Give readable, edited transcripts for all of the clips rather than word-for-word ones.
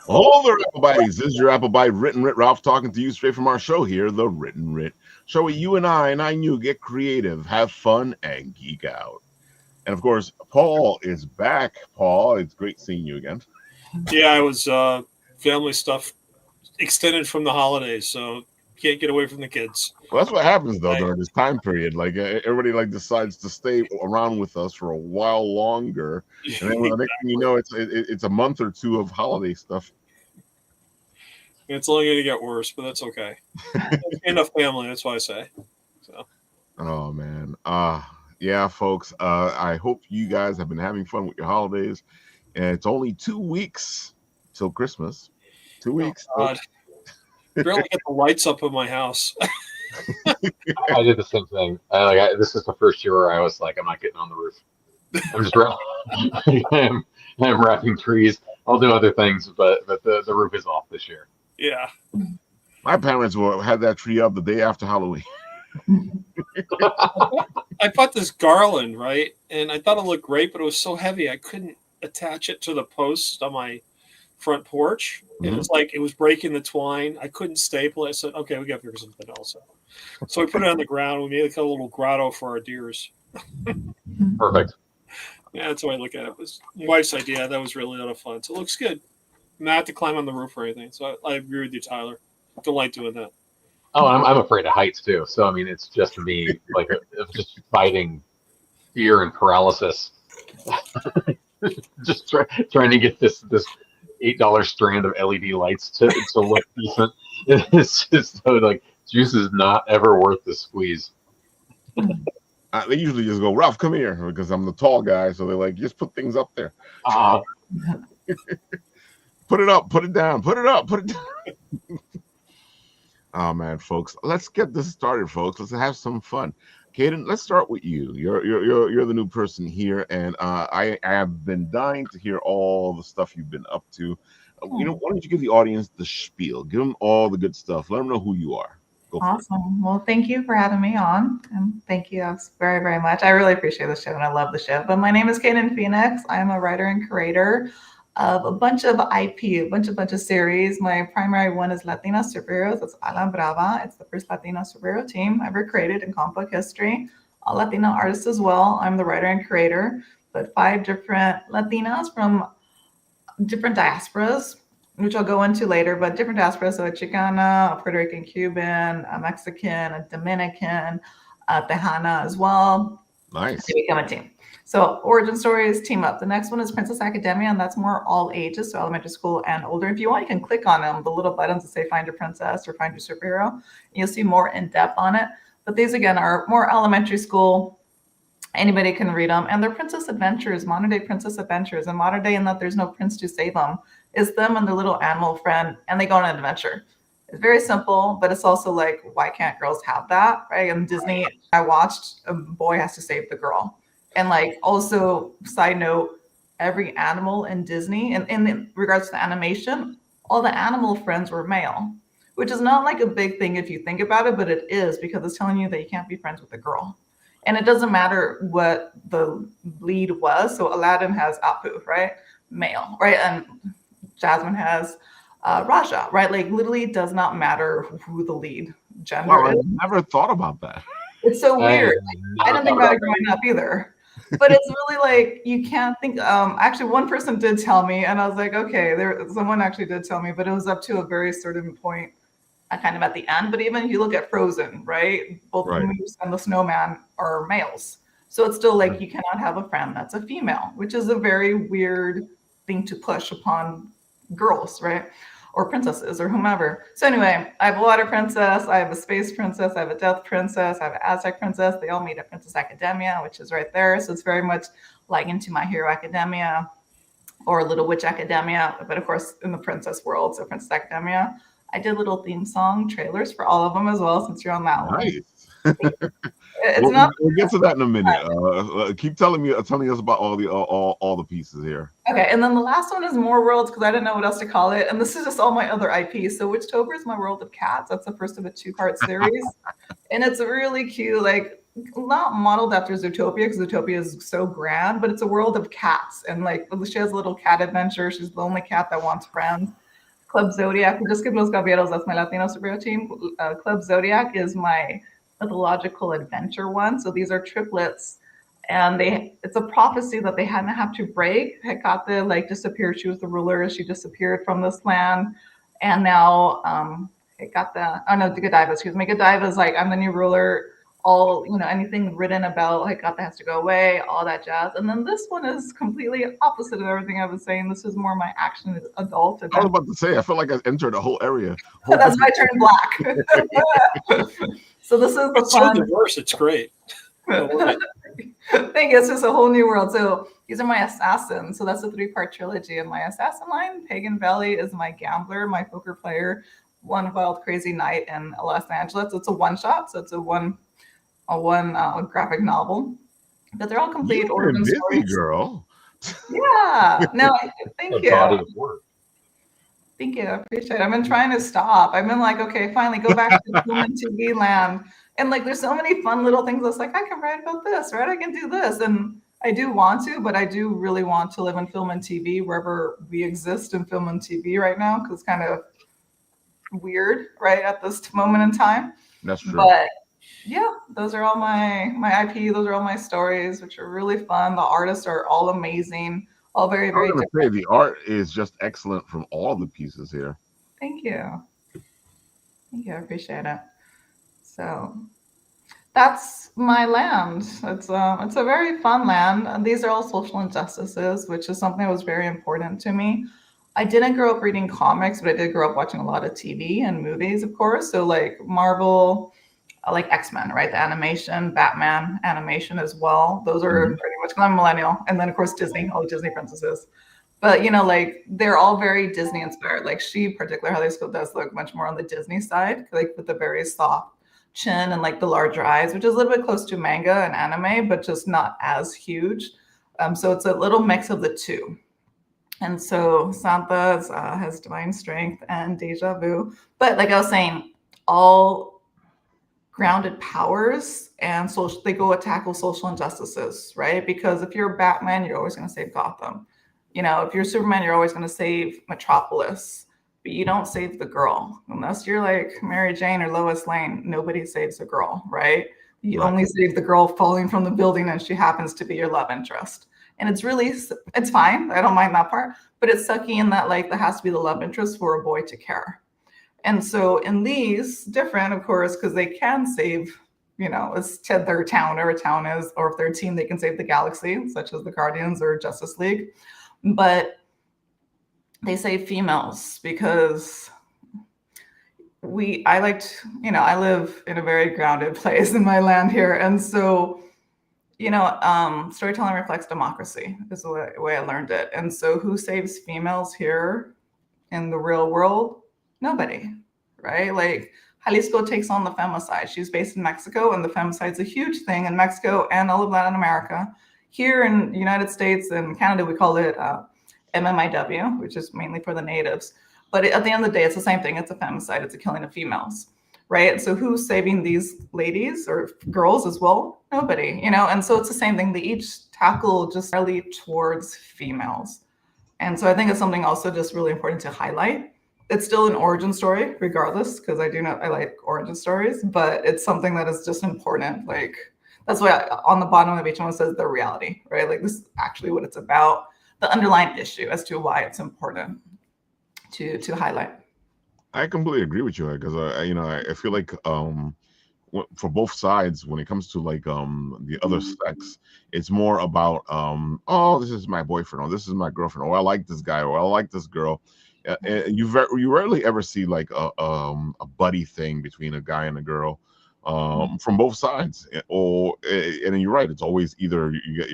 Hello there, Applebites. This is your Applebite Written Writ Ralph talking to you straight from our show here, the Written Writ. Show where you and I you get creative, have fun, and geek out. And of course, Paul is back. Paul, it's great seeing you again. Yeah, I was family stuff extended from the holidays, so can't get away from the kids. Well, that's what happens though during this time period. Like everybody decides to stay around with us for a while longer, and then the next thing you know, it's a month or two of holiday stuff. It's only going to get worse, but that's okay. Enough family, that's why I say. So. Oh man, yeah, folks. I hope you guys have been having fun with your holidays. And it's only 2 weeks till Christmas. 2 weeks. Oh, God. Barely get the lights up in my house. I did the same thing. This is the first year where I was like, I'm not getting on the roof. I'm just I'm wrapping trees. I'll do other things, but the roof is off this year. Yeah. My parents had that tree up the day after Halloween. I bought this garland, right? And I thought it looked great, but it was so heavy I couldn't attach it to the post on my front porch. Mm-hmm. It was like it was breaking the twine. I couldn't staple it. I said, okay, we got to figure something else out. So we put it on the ground. We made a little grotto for our deers. Perfect. Yeah, that's the way I look at it. It was my wife's idea. That was really a lot of fun. So it looks good. Not have to climb on the roof or anything. So I agree with you, Tyler. I don't like doing that. Oh, I'm afraid of heights too. So I mean, it's just me, like just fighting fear and paralysis. Just trying to get this $8 strand of LED lights to look decent. It's just so like juice is not ever worth the squeeze. They usually just go, Ralph, come here, because I'm the tall guy. So they're like, just put things up there. Put it up, put it down, put it up, put it down. Oh man, folks, let's get this started, folks. Let's have some fun. Caden, let's start with you. You're the new person here, and I have been dying to hear all the stuff you've been up to. Why don't you give the audience the spiel? Give them all the good stuff. Let them know who you are. Awesome. Well, thank you for having me on, and thank you very, very much. I really appreciate the show, and I love the show. But my name is Caden Phoenix. I am a writer and creator of a bunch of IP, a bunch of series. My primary one is Latina Superheroes. It's Ala Brava. It's the first Latina superhero team ever created in comic book history. All Latina artists as well. I'm the writer and creator, but 5 different Latinas from different diasporas, which I'll go into later, but different diasporas. So a Chicana, a Puerto Rican, Cuban, a Mexican, a Dominican, a Tejana as well. Nice. To become a team. So origin stories, team up. The next one is Princess Academia, and that's more all ages, so elementary school and older. If you want, you can click on them, the little buttons that say find your princess or find your superhero. And you'll see more in depth on it. But these, again, are more elementary school. Anybody can read them. And they're princess adventures, modern day princess adventures. And modern day in that there's no prince to save them. It's them and their little animal friend, and they go on an adventure. It's very simple, but it's also like, why can't girls have that, right? In Disney, I watched a boy has to save the girl. And like, also, side note, every animal in Disney, and in regards to animation, all the animal friends were male, which is not like a big thing if you think about it, but it is, because it's telling you that you can't be friends with a girl. And it doesn't matter what the lead was. So Aladdin has Apu, right? Male, right? And Jasmine has Raja, right? Like, literally does not matter who the lead gender is. I never thought about that. It's so weird. I didn't think about it growing up either. But it's really like, you can't think, actually one person did tell me, and I was like, okay, someone actually did tell me, but it was up to a very certain point, kind of at the end. But even if you look at Frozen, right? Both the Moose and the Snowman are males. So it's still like, you cannot have a friend that's a female, which is a very weird thing to push upon girls, right? Or princesses or whomever. So anyway, I have a water princess, I have a space princess, I have a death princess, I have an Aztec princess. They all meet at Princess Academia, which is right there. So it's very much like into My Hero Academia or Little Witch Academia, but of course in the princess world. So Princess Academia. I did little theme song trailers for all of them as well, since you're on that one. Nice. We'll get to that in a minute. Keep telling us about all the pieces here. Okay, and then the last one is More Worlds, because I didn't know what else to call it, and this is just all my other IPs. So Witchtober is my world of cats. That's the first of a 2-part series, and it's really cute. Like, not modeled after Zootopia, because Zootopia is so grand, but it's a world of cats, and like she has a little cat adventure. She's the only cat that wants friends. Club Zodiac, just que los caballeros, that's my Latino superhero team. Club Zodiac is my mythological adventure one. So these are triplets, and it's a prophecy that they hadn't have to break. Hecate like disappeared. She was the ruler. She disappeared from this land, and now Hecate. Oh no, the Godiva. Excuse me. Godiva is like, I'm the new ruler. All, anything written about Hecate has to go away. All that jazz. And then this one is completely opposite of everything I was saying. This is more my action adult I was about to say, I feel like I entered a whole area. That's why I turned black. So this is the It's fun. so diverse. It's great. I love it. Thing is, it's just a whole new world. So these are my assassins. So that's a 3-part trilogy. And my assassin line, Pagan Valley, is my gambler, my poker player, one wild crazy night in Los Angeles. It's a one shot. So it's a one graphic novel. But they're all complete origin busy, stories. girl. Yeah. No, thank you. Body of work. Thank you. I appreciate it. I've been trying to stop. I've been like, okay, finally go back to film and TV land. And like, there's so many fun little things. That's like, I can write about this, right? I can do this. And I do want to, but I do really want to live in film and TV wherever we exist in film and TV right now, because it's kind of weird, right, at this moment in time. That's true. But yeah, those are all my IP. Those are all my stories, which are really fun. The artists are all amazing. All very, very I was gonna say, the art is just excellent from all the pieces here. Thank you. Thank you. I appreciate it. So that's my land. It's a very fun land. And these are all social injustices, which is something that was very important to me. I didn't grow up reading comics, but I did grow up watching a lot of TV and movies, of course. So like Marvel, like X-Men, right? The animation, Batman animation as well. Those are pretty much, 'cause I'm a millennial. And then of course Disney, all the Disney princesses. But like they're all very Disney inspired. Like she particularly, how they still does look much more on the Disney side, like with the very soft chin and like the larger eyes, which is a little bit close to manga and anime, but just not as huge. So it's a little mix of the two. And so Santa has divine strength and deja vu. But like I was saying, all grounded powers, and so they go tackle social injustices, right? Because if you're Batman, you're always going to save Gotham. If you're Superman, you're always going to save Metropolis, but you don't save the girl unless you're like Mary Jane or Lois Lane. Nobody saves a girl, right? You only save the girl falling from the building, and she happens to be your love interest. And it's fine. I don't mind that part, but it's sucky in that like there has to be the love interest for a boy to care. And so in these, different, of course, because they can save, it's their town, or a town is, or if they're a team, they can save the galaxy, such as the Guardians or Justice League. But they save females because I live in a very grounded place in my land here. And so, storytelling reflects democracy is the way I learned it. And so who saves females here in the real world? Nobody, right? Like Jalisco takes on the femicide. She's based in Mexico, and the femicide's a huge thing in Mexico and all of Latin America. Here in the United States and Canada, we call it MMIW, which is mainly for the natives. But at the end of the day, it's the same thing. It's a femicide. It's a killing of females, right? So who's saving these ladies or girls as well? Nobody, And so it's the same thing. They each tackle just really towards females. And so I think it's something also just really important to highlight. It's still an origin story, regardless, because I like origin stories, but it's something that is just important. Like that's why on the bottom of each one says the reality, right? Like this is actually what it's about, the underlying issue as to why it's important to highlight. I completely agree with you, because I feel like for both sides, when it comes to like the other sex, it's more about oh, this is my boyfriend, or this is my girlfriend, or I like this guy, or I like this girl. You rarely ever see like a buddy thing between a guy and a girl from both sides. And you're right, it's always either you get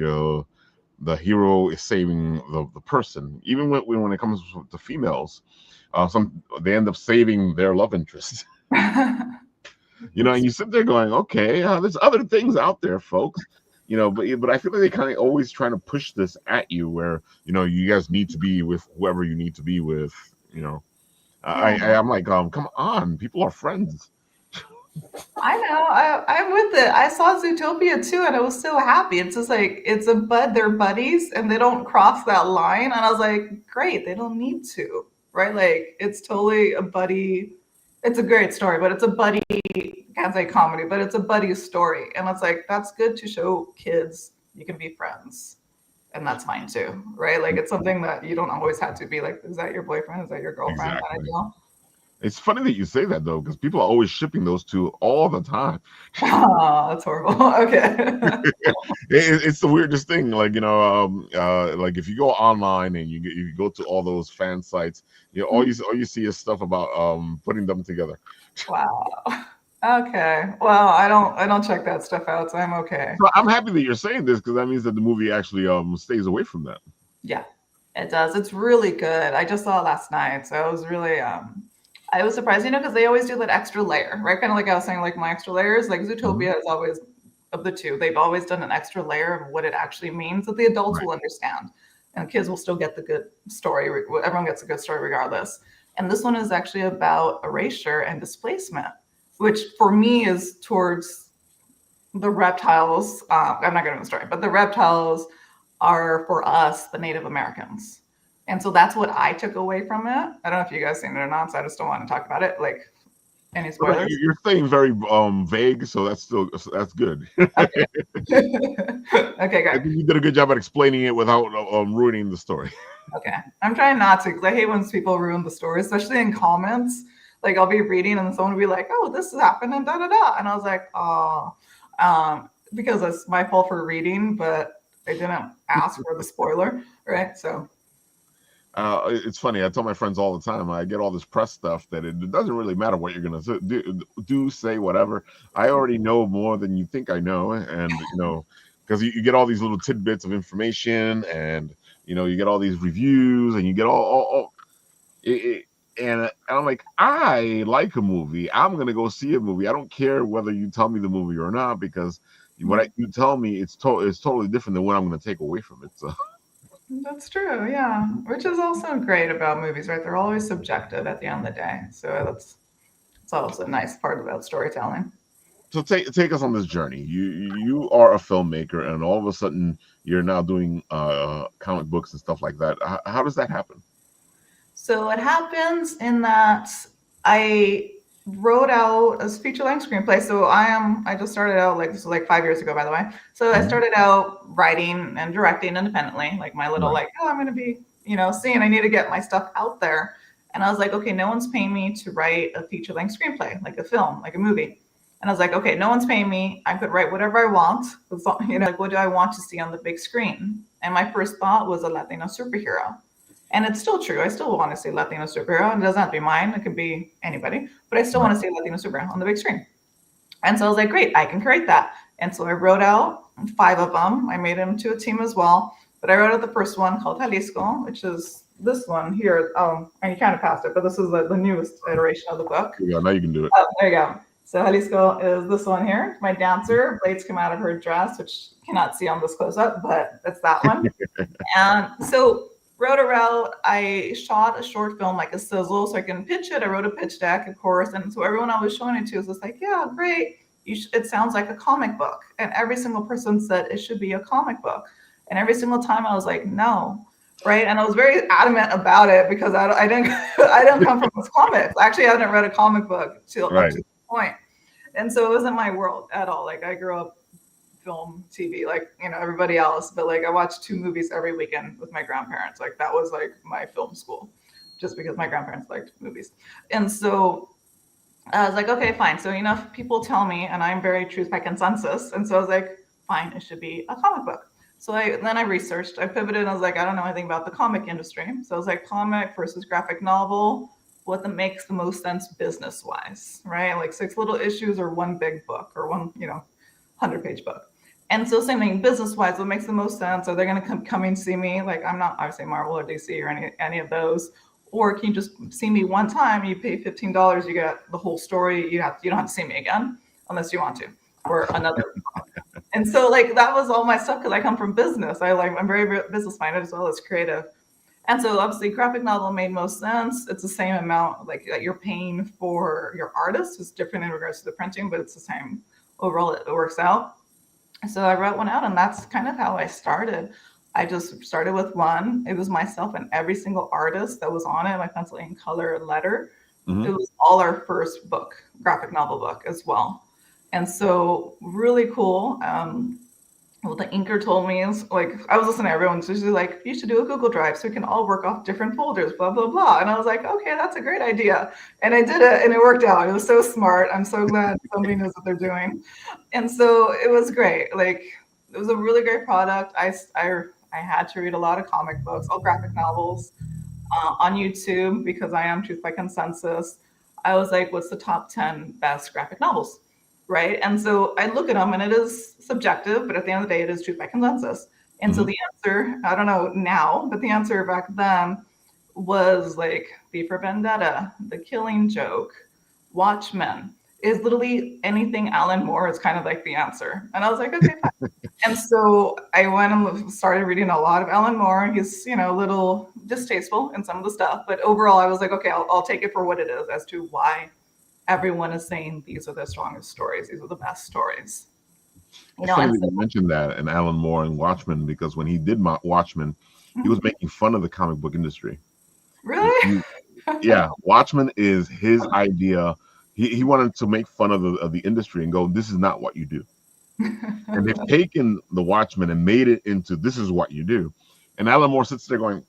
the hero is saving the person. Even when it comes to females, they end up saving their love interest. And you sit there going, okay, there's other things out there, folks. But I feel like they kind of always trying to push this at you, where you guys need to be with whoever you need to be with. I'm like, come on, people are friends. I know. I'm with it. I saw Zootopia too, and I was so happy. It's just like they're buddies, and they don't cross that line. And I was like, great, they don't need to. right? Like it's totally a buddy. It's a great story, but it's a buddy, can't say comedy, but it's a buddy story. And it's like, that's good to show kids you can be friends. And that's fine too, right? Like it's something that you don't always have to be like, is that your boyfriend? Is that your girlfriend? Kind of Exactly. deal. It's funny that you say that though, because people are always shipping those two all the time. Oh, that's horrible. Okay. It's the weirdest thing. Like like if you go online and you go to all those fan sites, all you see is stuff about putting them together. Wow. Okay. Well, I don't check that stuff out, so I'm okay. So I'm happy that you're saying this because that means that the movie actually stays away from that. Yeah, it does. It's really good. I just saw it last night, so I was really I was surprised, because they always do that extra layer, right? Kind of like I was saying, like my extra layers, like Zootopia is always of the two. They've always done an extra layer of what it actually means that the adults Right. will understand, and kids will still get the good story. Everyone gets a good story regardless. And this one is actually about erasure and displacement, which for me is towards the reptiles. I'm not going to know the story, but the reptiles are for us, the Native Americans. And so that's what I took away from it. I don't know if you guys seen it or not, so I just don't want to talk about it. Like any spoilers? You're staying very vague, so that's good. Okay. Okay, I good. think you did a good job at explaining it without ruining the story. Okay. I'm trying not to, because I hate when people ruin the story, especially in comments. Like I'll be reading and someone will be like, "Oh, this happened," and da da da. And I was like, "Oh," because it's my fault for reading, but I didn't ask for the spoiler, right? So It's funny. I tell my friends all the time. I get all this press stuff that it doesn't really matter what you're gonna do, say whatever. I already know more than you think I know, and because you get all these little tidbits of information, and you get all these reviews, and you get all it, and I'm like, I like a movie. I'm gonna go see a movie. I don't care whether you tell me the movie or not, because you tell me it's totally different than what I'm gonna take away from it. So. that's true, yeah. Which is also great about movies, right? They're always subjective at the end of the day. So that's also a nice part about storytelling. So take us on this journey. You are a filmmaker, and all of a sudden you're now doing comic books and stuff like that. How does that happen? So it happens in that I wrote out a feature-length screenplay. So I just started out, like, this was like 5 years ago, by the way. So I started out writing and directing independently, like my little, Right. like, oh, I'm going to be, seeing I need to get my stuff out there. And I was like, okay, no one's paying me to write a feature-length screenplay, like a film, like a movie. And I was like, okay, no one's paying me. I could write whatever I want. Like, what do I want to see on the big screen? And my first thought was a Latino superhero. And it's still true. I still want to see Latino superhero. It doesn't have to be mine. It could be anybody. But I still want to see Latino superhero on the big screen. And so I was like, great, I can create that. And so I wrote out 5 of them. I made them to a team as well. But I wrote out the first one called Jalisco, which is this one here. And you kind of passed it, but this is the newest iteration of the book. Yeah, now you can do it. Oh, there you go. So Jalisco is this one here. My dancer, blades come out of her dress, which you cannot see on this close-up, but it's that one. And so wrote a route. I shot a short film, like a sizzle, so I can pitch it. I wrote a pitch deck, of course. And so everyone I was showing it to was just like, yeah, great. It sounds like a comic book. And every single person said it should be a comic book. And every single time I was like, no. Right. And I was very adamant about it because I didn't I didn't come from comics. Actually, I hadn't read a comic book till up to this point. And so it wasn't my world at all. Like I grew up film, TV, like, everybody else. But like I watched 2 movies every weekend with my grandparents. Like that was like my film school, just because my grandparents liked movies. And so I was like, okay, fine. So enough people tell me, and I'm very truth by consensus. And so I was like, fine, it should be a comic book. So then I researched, I pivoted, and I was like, I don't know anything about the comic industry. So I was like, comic versus graphic novel, what makes the most sense business wise, right? Like 6 little issues or 1 big book or 1, 100-page book. And so same thing, business wise, what makes the most sense? Are they going to come and see me? Like I'm not obviously Marvel or DC or any of those. Or can you just see me one time? You pay $15, you get the whole story. You don't have to see me again unless you want to, or another. And so like that was all my stuff because I come from business. I'm very business minded as well as creative. And so obviously graphic novel made most sense. It's the same amount like that you're paying for your artist. It's different in regards to the printing, but it's the same overall. It works out. So I wrote one out, and that's kind of how I started. I just started with one. It was myself and every single artist that was on it, my pencil ink color letter. Mm-hmm. It was all our first book, graphic novel book as well. And so really cool. What the inker told me is like, I was listening to everyone, so she's like, you should do a Google Drive so we can all work off different folders, blah, blah, blah. And I was like, okay, that's a great idea. And I did it and it worked out. It was so smart. I'm so glad somebody knows what they're doing. And so it was great. Like, it was a really great product. I had to read a lot of comic books, all graphic novels on YouTube because I am Truth by Consensus. I was like, what's the top 10 best graphic novels? Right. And so I look at them and it is subjective, but at the end of the day, it is truth by consensus. And so the answer, I don't know now, but the answer back then was like V for Vendetta, The Killing Joke, Watchmen. Is literally anything Alan Moore is kind of like the answer. And I was like, okay, fine. And so I went and started reading a lot of Alan Moore. He's, a little distasteful in some of the stuff, but overall I was like, okay, I'll take it for what it is as to why everyone is saying these are the strongest stories. These are the best stories. It's funny that you mentioned that and Alan Moore and Watchmen, because when he did Watchmen, he was making fun of the comic book industry. Really? Yeah, Watchmen is his idea. He wanted to make fun of the industry and go, this is not what you do. And they've taken the Watchmen and made it into this is what you do. And Alan Moore sits there going,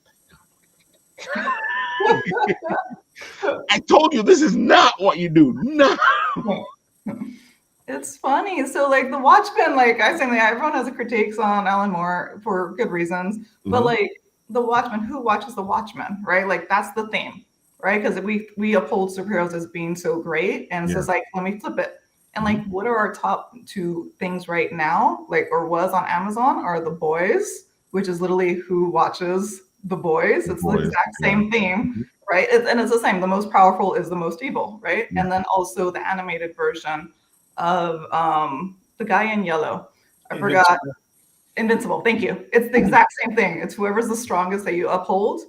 I told you this is not what you do. No. It's funny. So like the Watchmen, like I say, everyone has a critiques on Alan Moore for good reasons, but like the Watchmen, who watches the Watchmen, right? Like that's the theme, right? Because we uphold superheroes as being so great, and so it's like, let me flip it. And like, what are our top 2 things right now? Like, or was on Amazon are The Boys, which is literally who watches The Boys. It's the exact same theme, right? And it's the same. The most powerful is the most evil, right? And then also the animated version of the guy in yellow. I forgot. Invincible. Thank you. It's the exact same thing. It's whoever's the strongest that you uphold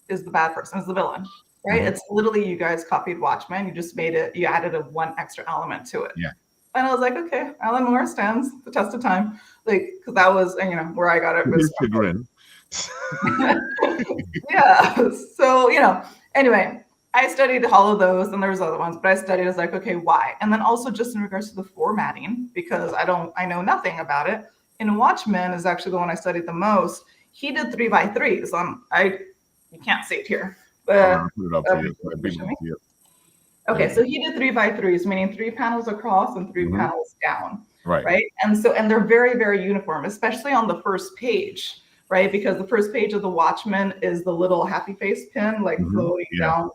is the bad person, is the villain, right? It's literally you guys copied Watchmen. You just made it. You added one extra element to it. Yeah. And I was like, okay, Alan Moore stands the test of time, like because that was where I got it. Was yeah. So anyway. I studied all of those, and there's other ones, but I studied as like, okay, why? And then also just in regards to the formatting, because I know nothing about it. And Watchmen is actually the one I studied the most. He did 3x3s. You can't see it here, but okay, so he did 3x3s, meaning 3 panels across and 3 panels down, right? And they're very, very uniform, especially on the first page, right? Because the first page of the Watchmen is the little happy face pin, like floating down,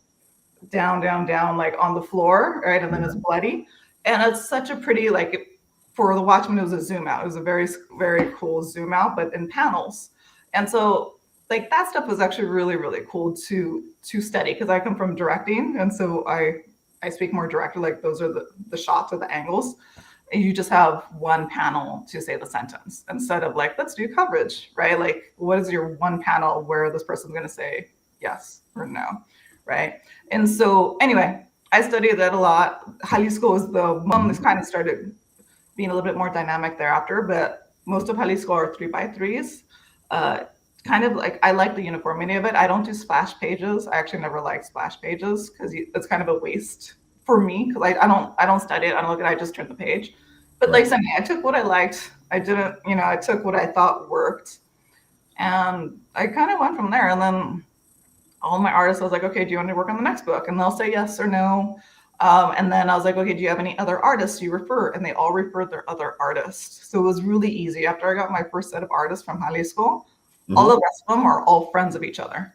like on the floor, right? And then it's bloody. And it's such a pretty, like, for the Watchmen, it was a zoom out. It was a very, very cool zoom out, but in panels. And so, like, that stuff was actually really, really cool to study because I come from directing. And so I speak more directly, like those are the shots or the angles. And you just have one panel to say the sentence instead of like, let's do coverage, right? Like, what is your one panel where this person's going to say yes or no? Right. And so anyway, I studied that a lot. Jalisco was the one that kind of started being a little bit more dynamic thereafter, but most of Jalisco are 3x3s. Kind of like, I like the uniformity of it. I don't do splash pages. I actually never liked splash pages because it's kind of a waste for me because I don't study it. I don't look at it. I just turn the page. But like something, I took what I liked. I didn't, I took what I thought worked. And I kind of went from there. And then all my artists, I was like, okay, do you want to work on the next book? And they'll say yes or no. And then I was like, okay, do you have any other artists you refer? And they all referred their other artists. So it was really easy. After I got my first set of artists from Jalisco, all the rest of them are all friends of each other.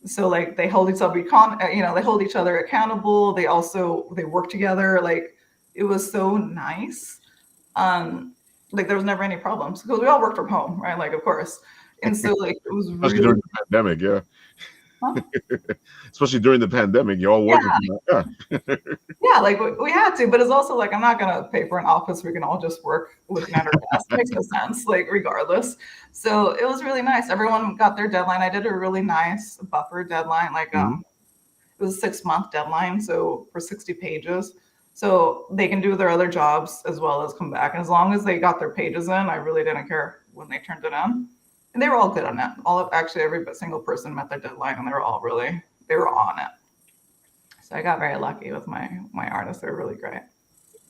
So like they hold each other, they hold each other accountable. They work together. Like it was so nice. Like there was never any problems because we all worked from home, right? Like of course. And so like it was especially during the pandemic, yeah. Huh? Especially during the pandemic, you all working. Yeah, like we had to, but it's also like I'm not gonna pay for an office. We can all just work looking at our desk. Makes no sense, like regardless. So it was really nice. Everyone got their deadline. I did a really nice buffer deadline, like it was a 6-month deadline, so for 60 pages. So they can do their other jobs as well as come back. And as long as they got their pages in, I really didn't care when they turned it in. And they were all good on it. Actually every single person met their deadline, and they were on it. So I got very lucky with my artists. They're really great.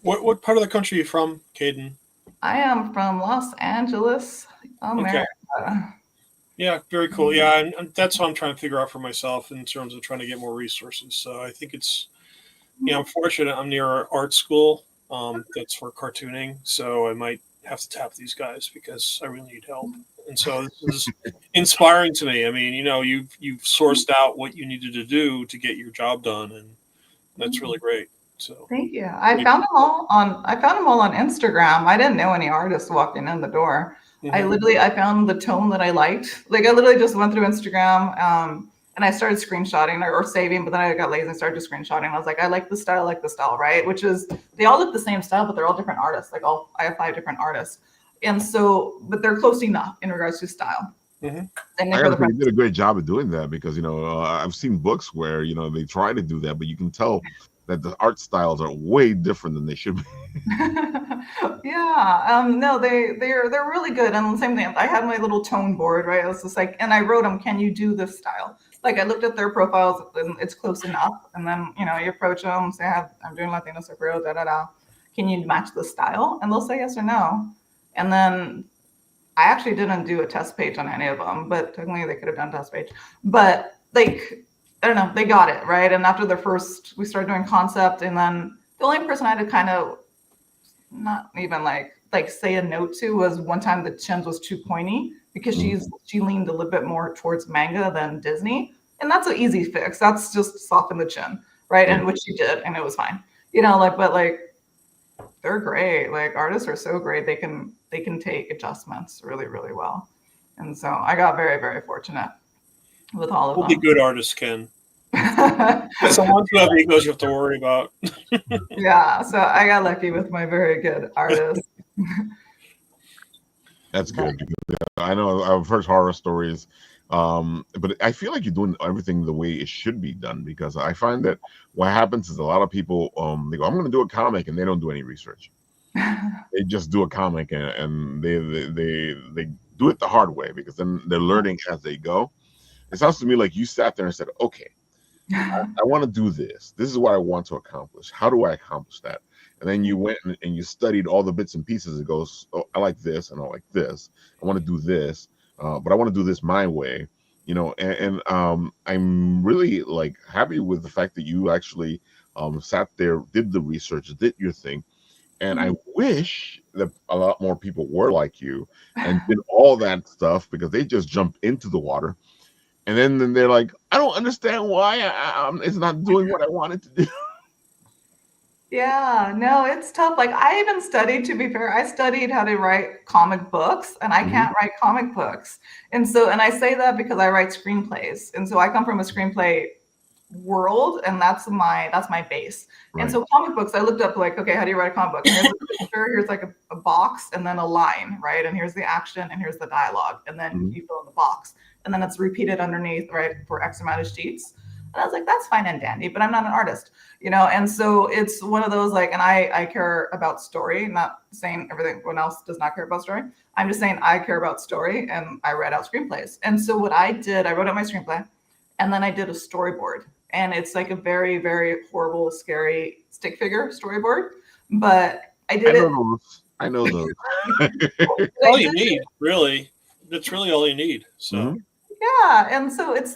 What part of the country are you from, Caden? I am from Los Angeles, America. Okay. Yeah, very cool. Yeah, and that's what I'm trying to figure out for myself in terms of trying to get more resources. So I think it's, I'm fortunate. I'm near an art school that's for cartooning, so I might have to tap these guys because I really need help. And so this is inspiring to me. I mean, you've sourced out what you needed to do to get your job done, and that's really great. So thank you. I found them all on Instagram. I didn't know any artists walking in the door. Mm-hmm. I found the tone that I liked. Like I literally just went through Instagram and I started screenshotting or saving, but then I got lazy and started just screenshotting. I was like, I like the style, right? Which is, they all look the same style, but they're all different artists. Like I have 5 different artists. And so, but they're close enough in regards to style. Mm-hmm. I gotta say, you did a great job of doing that because, I've seen books where, they try to do that, but you can tell that the art styles are way different than they should be. Yeah. No, they're really good. And the same thing, I had my little tone board, right? I was just like, and I wrote them, can you do this style? Like I looked at their profiles and it's close enough. And then, you approach them, say, I'm doing Latino superhero, da-da-da. Can you match the style? And they'll say yes or no. And then I actually didn't do a test page on any of them, but technically they could have done a test page. But like, I don't know, they got it, right? And after we started doing concept, and then the only person I had to kind of not even like say a no to was one time the chin was too pointy because she leaned a little bit more towards manga than Disney. And that's an easy fix. That's just soften the chin, right? And which she did, and it was fine. But they're great. Like artists are so great. They can take adjustments really, really well. And so I got very, very fortunate with all of them. Only good artists can. So once you have egos, you have to worry about. Yeah, so I got lucky with my very good artists. That's good. I know I've heard horror stories, but I feel like you're doing everything the way it should be done, because I find that what happens is a lot of people they go, I'm going to do a comic, and they don't do any research. They just do a comic and they do it the hard way, because then they're learning as they go. It sounds to me like you sat there and said, okay, I want to do this. This is what I want to accomplish. How do I accomplish that? And then you went and you studied all the bits and pieces. It goes, oh, I like this and I like this. I want to do this, but I want to do this my way. And I'm really happy with the fact that you actually sat there, did the research, did your thing. And I wish that a lot more people were like you and did all that stuff, because they just jumped into the water. And then they're like, I don't understand why it's not doing what I wanted to do. Yeah, no, it's tough. Like I even studied, to be fair, I studied how to write comic books, and I can't write comic books. And I say that because I write screenplays. And so I come from a screenplay world, and that's my base. Right. And so comic books, I looked up okay, how do you write a comic book? And here's a picture, here's a box, and then a line, right? And here's the action, and here's the dialogue, and then you fill in the box, and then it's repeated underneath, right, for X amount of sheets. And I was like, that's fine and dandy, but I'm not an artist, And so it's one of those and I care about story, not saying everyone else does not care about story. I'm just saying I care about story, and I write out screenplays. And so what I did, I wrote out my screenplay, and then I did a storyboard. And it's a very, very horrible, scary stick figure storyboard. But I did it. I know those. All you need, really. That's really all you need. So yeah. And so it's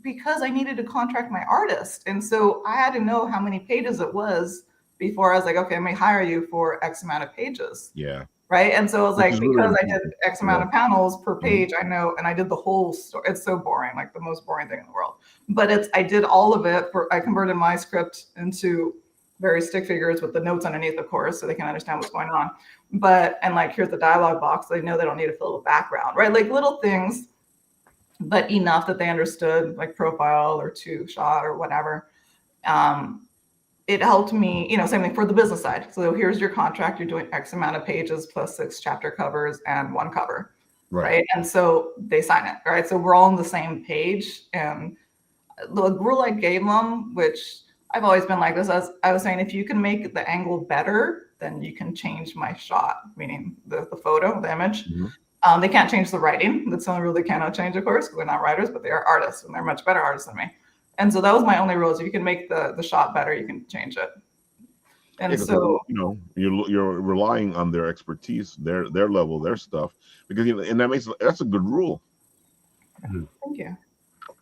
because I needed to contract my artist. And so I had to know how many pages it was before I was like, okay, I'm going to hire you for X amount of pages. Yeah. Right. And so I was because I did X amount of panels per page, I know, and I did the whole story. It's so boring, the most boring thing in the world. But I did all of it. I converted my script into various stick figures with the notes underneath, of course, so they can understand what's going on. And here's the dialogue box. They know they don't need to fill the background, right? Little things, but enough that they understood, profile or two shot or whatever. It helped me, same thing for the business side. So here's your contract. You're doing X amount of pages plus 6 chapter covers and 1 cover, right? And so they sign it, right? So we're all on the same page. And the rule I gave them, which I've always been like this, as I was saying, if you can make the angle better, then you can change my shot, meaning the photo, the image. They can't change the writing. That's the only rule they cannot change, of course, because they're not writers, but they are artists, and they're much better artists than me. And so that was my only rule: is if you can make the shot better, you can change it. And Yeah, 'cause, so, you're relying on their expertise, their level, their stuff, because and that's a good rule. thank you.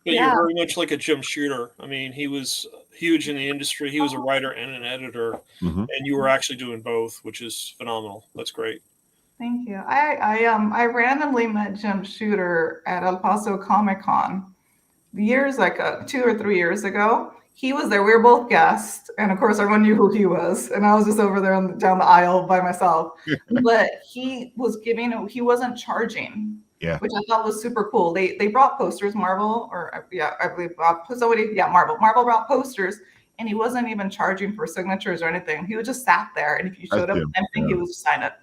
But Yeah. you're very much like a Jim Shooter. I mean, he was huge in the industry. He was a writer and an editor, Mm-hmm. and you were actually doing both, which is phenomenal. That's great. Thank you. I randomly met Jim Shooter at El Paso Comic Con years, like 2 or 3 years ago. He was there. We were both guests, and of course, everyone knew who he was. And I was just over there down the aisle by myself. But he was he wasn't charging, Yeah. which I thought was super cool. They brought posters, Marvel, or yeah, I believe Marvel brought posters, and he wasn't even charging for signatures or anything. He just sat there, and if you showed up with anything, he would just sign it.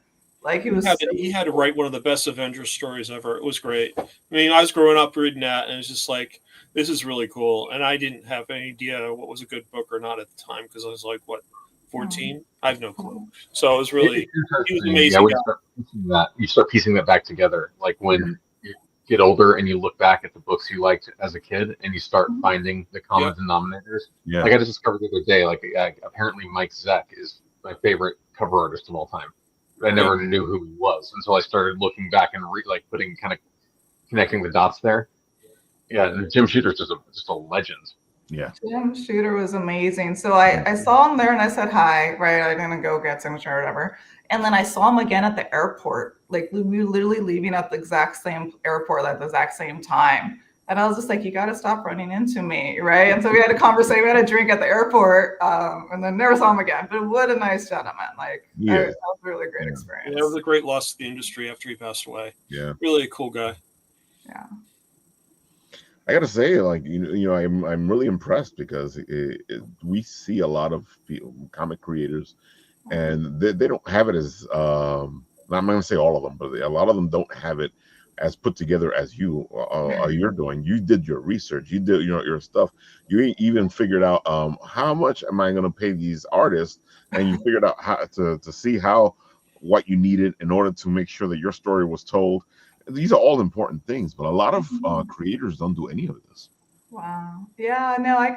Like he was. He had to write one of the best Avengers stories ever. It was great. I mean, I was growing up reading that, and it was just like, this is really cool. And I didn't have any idea what was a good book or not at the time, because I was like, what, 14? I have no clue. So it was really, he was amazing. Yeah, when you start piecing that back together, like when you get older and you look back at the books you liked as a kid, and you start finding the common denominators. Yeah. Like I just discovered the other day, like apparently Mike Zeck is my favorite cover artist of all time. But I never knew who he was until I started looking back and putting kind of connecting the dots there. Yeah, and Jim Shooter's just a legend. Yeah. Jim Shooter was amazing. So I saw him there and I said hi, right? I didn't go get signature or whatever. And then I saw him again at the airport. Like we were literally leaving at the exact same airport at the exact same time. And I was just like, you got to stop running into me, right? And so we had a conversation, we had a drink at the airport, and then never saw him again. But what a nice gentleman. Like, that was a really great experience. Yeah, it was a great loss to the industry after he passed away. Yeah. Really a cool guy. Yeah. I gotta say, like, I'm really impressed because we see a lot of comic creators, and they don't have it as I'm not gonna say all of them, but a lot of them don't have it as put together as you're doing. You did your research, you did your stuff. You even figured out how much am I gonna pay these artists, and you figured out how to see what you needed in order to make sure that your story was told. These are all important things, but a lot of creators don't do any of this. Wow. Yeah, no, I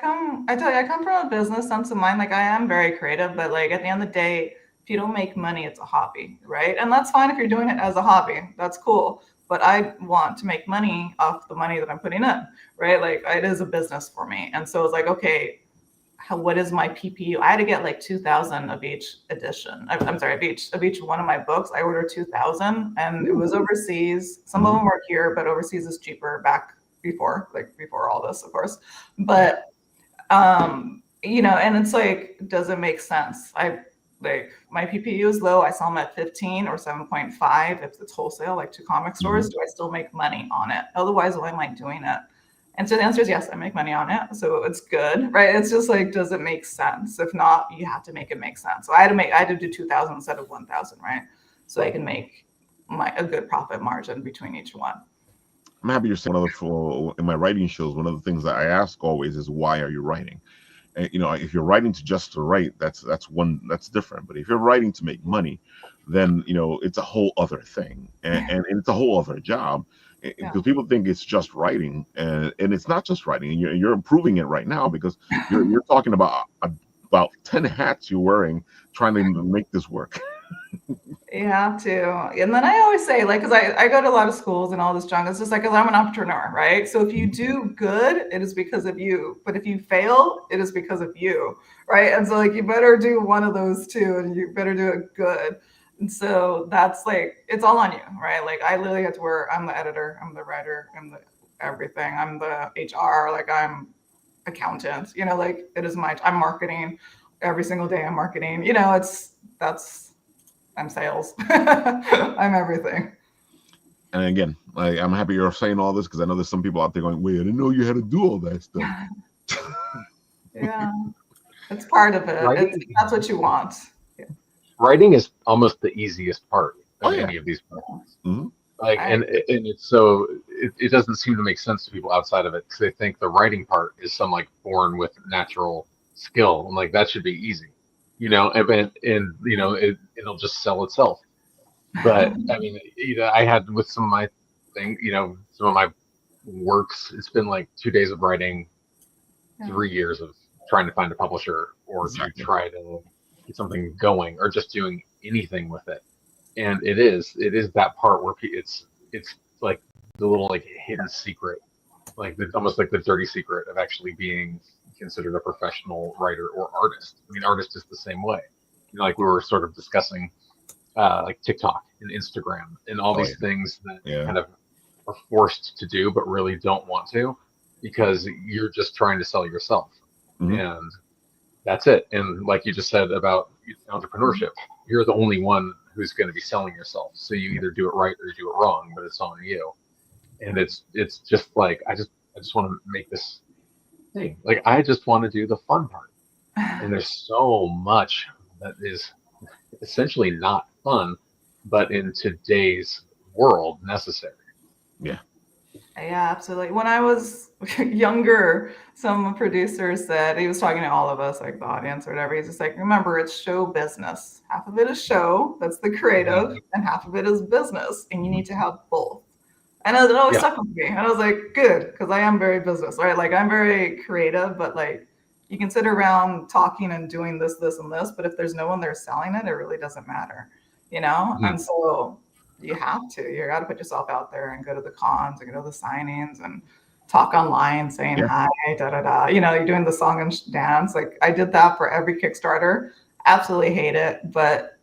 tell you, I come from a business sense of mind. Like I am very creative, but like at the end of the day, if you don't make money, it's a hobby, right? And that's fine if you're doing it as a hobby. That's cool. But I want to make money off the money that I'm putting in, right? Like it is a business for me. And so it's like, okay, what is my PPU? I had to get like 2,000 of each edition. I'm sorry, of each one of my books. I ordered 2,000, and it was overseas. Some of them were here, but overseas is cheaper before all this, of course. But and it's like, does it make sense? Like my PPU is low. I sell them at 15 or 7.5 if it's wholesale, like to comic stores. Do I still make money on it? Otherwise, why am I doing it? And so the answer is yes, I make money on it. So it's good, right? It's just like, does it make sense? If not, you have to make it make sense. So I had to do 2,000 instead of 1,000, right? So I can make a good profit margin between each one. I'm happy you're saying in my writing shows, one of the things that I ask always is, why are you writing? And, if you're writing just to write, that's different. But if you're writing to make money, then, it's a whole other thing. And it's a whole other job. Because people think it's just writing, and it's not just writing, and you're improving it right now, because you're talking about 10 hats you're wearing trying to make this work. You have to. And then I always say, like, because I go to a lot of schools and all this junk, it's just like, 'cause I'm an entrepreneur, right? So if you do good, it is because of you. But if you fail, it is because of you, right? And so like, you better do one of those two, and you better do it good. And so that's like, it's all on you, right? Like I literally have to I'm the editor, I'm the writer, I'm the everything. I'm the HR, like I'm accountant, like it is I'm marketing every single day. I'm marketing, I'm sales. I'm everything. And again, I'm happy you're saying all this, because I know there's some people out there going, wait, I didn't know you had to do all that stuff. Yeah, it's part of it. That's what you want. Writing is almost the easiest part of any of these projects. Mm-hmm. Like, and it's so it doesn't seem to make sense to people outside of it, because they think the writing part is some like born with natural skill, and like that should be easy, and it'll just sell itself. But I mean, I had with some of my some of my works. It's been like 2 days of writing, Yeah. 3 years of trying to find a publisher or Exactly. to try to get something going or just doing anything with it. And it is that part where it's like the little like hidden secret, like almost like the dirty secret of actually being considered a professional writer or artist. I mean, artist is the same way. Like we were sort of discussing, like TikTok and Instagram and all these things that kind of are forced to do, but really don't want to, because you're just trying to sell yourself. And that's it. And like you just said about entrepreneurship, you're the only one who's going to be selling yourself. So you either do it right or you do it wrong, but it's on you. And it's just like, I just want to make this thing. Like, I just want to do the fun part. And there's so much that is essentially not fun, but in today's world, necessary. Yeah. Yeah, absolutely. When I was younger, some producer said, he was talking to all of us, like the audience or whatever. He's just like, remember, it's show business. Half of it is show, that's the creative, and half of it is business. And you need to have both. And it always stuck with me. And I was like, good, because I am very business, right? Like, I'm very creative, but like, you can sit around talking and doing this, and this, but if there's no one there selling it, it really doesn't matter, And so you have to. You got to put yourself out there and go to the cons and go to the signings and talk online saying hi, da da da. You're doing the song and dance. Like, I did that for every Kickstarter. Absolutely hate it, but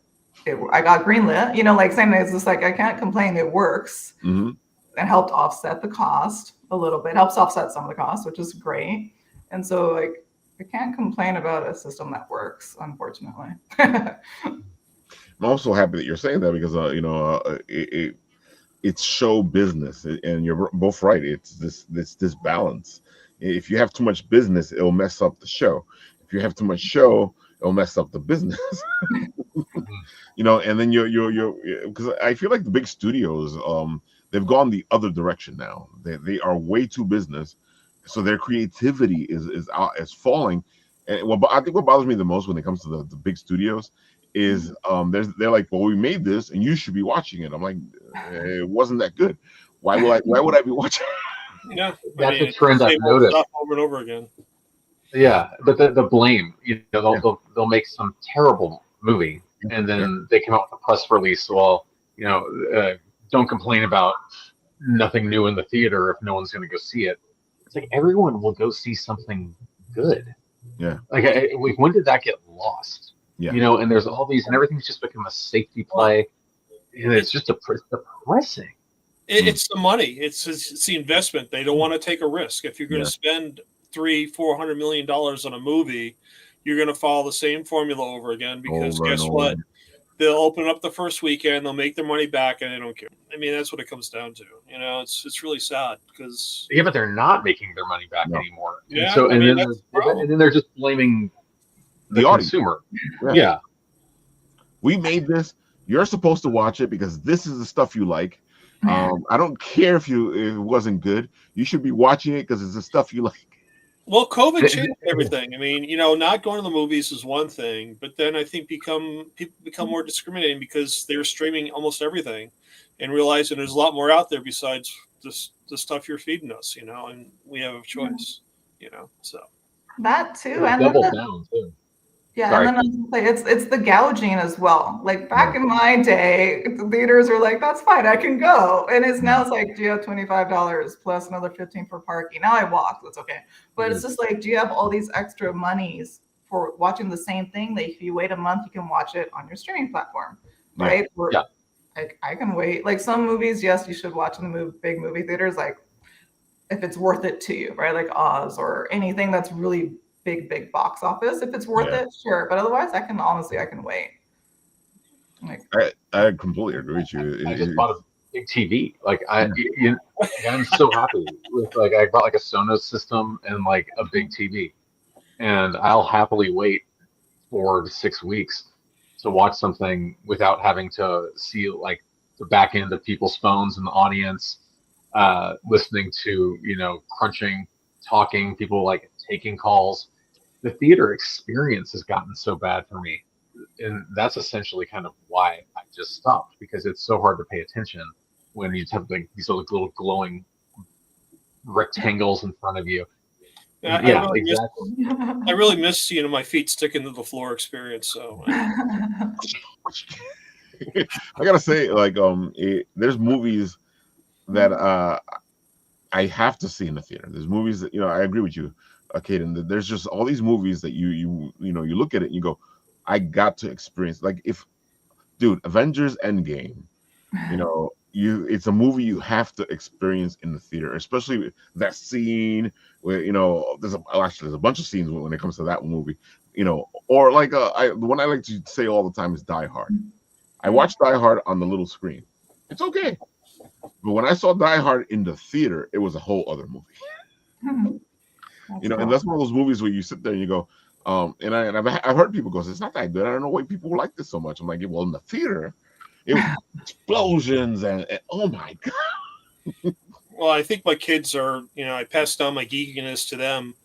I got greenlit. Like saying it's just like I can't complain. It works. And helped offset the cost a little bit. Helps offset some of the cost, which is great. And so like I can't complain about a system that works, unfortunately. I'm also happy that you're saying that because it's show business, and you're both right. It's this balance. If you have too much business, it'll mess up the show. If you have too much show, it'll mess up the business. And then you're because I feel like the big studios, they've gone the other direction now. They are way too business, so their creativity is falling. And I think what bothers me the most when it comes to the big studios is they're like, well, we made this and you should be watching it. I'm like, it wasn't that good. Why would I be watching? Yeah, that's a trend I've noticed over and over again. Yeah, but the blame, they'll make some terrible movie and then they come out with a press release. Well, don't complain about nothing new in the theater if no one's going to go see it. It's like everyone will go see something good. Yeah. Like when did that get lost? Yeah. And there's all these, and everything's just become a safety play, and it's just depressing. It's the money. It's the investment. They don't want to take a risk. If you're going to spend $300-400 million on a movie, you're going to follow the same formula over again because guess what? They'll open up the first weekend, they'll make their money back, and they don't care. I mean, that's what it comes down to. It's really sad because but they're not making their money back anymore. Yeah, and then they're just blaming the consumer. Yeah. We made this. You're supposed to watch it because this is the stuff you like. I don't care if it wasn't good. You should be watching it because it's the stuff you like. Well, COVID changed everything. I mean, not going to the movies is one thing, but then I think people become more discriminating because they're streaming almost everything and realizing there's a lot more out there besides the stuff you're feeding us, and we have a choice, so. That too. And double down too. Yeah, sorry. And then it's the gouging as well. Like back in my day, the theaters were like, "That's fine, I can go," and now it's like, "Do you have $25 plus another $15 for parking?" Now I walk, that's okay. But it's just like, do you have all these extra monies for watching the same thing? That if you wait a month, you can watch it on your streaming platform, right? Yeah. Like I can wait. Like some movies, yes, you should watch in the big movie theaters. Like if it's worth it to you, right? Like Oz or anything that's really big box office. If it's worth it, sure. But otherwise, I can wait. Like I completely agree with you. I just bought a big TV. Like I'm so happy with I bought a Sonos system and a big TV, and I'll happily wait 4 to 6 weeks to watch something without having to see the back end of people's phones and the audience, listening to crunching, talking, people taking calls. The theater experience has gotten so bad for me. And that's essentially kind of why I just stopped, because it's so hard to pay attention when you have like these little glowing rectangles in front of you. I, I Yeah, really miss, exactly. I really miss my feet sticking to the floor experience. So I gotta say, like, there's movies that I have to see in the theater. There's movies that I agree with you, Kaden. That there's just all these movies that you look at it and you go, I got to experience. Like, if, dude, Avengers Endgame, it's a movie you have to experience in the theater, especially that scene where there's a bunch of scenes when it comes to that movie, or like the one I like to say all the time is Die Hard. I watched Die Hard on the little screen. It's okay. But when I saw Die Hard in the theater, it was a whole other movie. And that's one of those movies where you sit there and you go, and I've heard people go, it's not that good. I don't know why people like this so much. I'm like, well, in the theater, it was explosions and oh my god. Well, I think my kids are, I passed down my geekiness to them.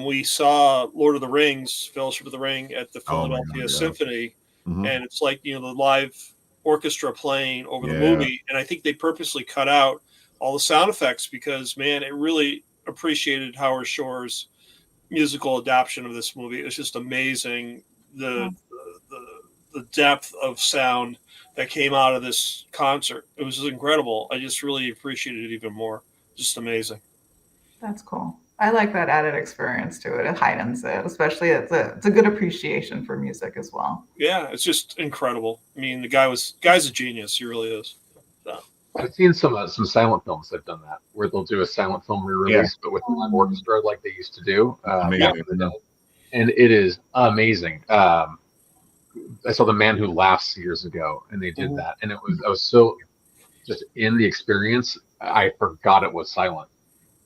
We saw Lord of the Rings, Fellowship of the Ring at the Philadelphia Symphony, and it's like, the live orchestra playing over the movie. And I think they purposely cut out all the sound effects because, man, it really appreciated Howard Shore's musical adaptation of this movie. It was just amazing. The depth of sound that came out of this concert. It was just incredible. I just really appreciated it even more. Just amazing. That's cool. I like that added experience to it. It heightens it, especially it's a good appreciation for music as well. Yeah, it's just incredible. I mean, the guy's a genius. He really is. So. I've seen some silent films that've done that, where they'll do a silent film re-release, but with a live orchestra like they used to do. And it is amazing. I saw The Man Who Laughs years ago, and they did that, and I was so just in the experience, I forgot it was silent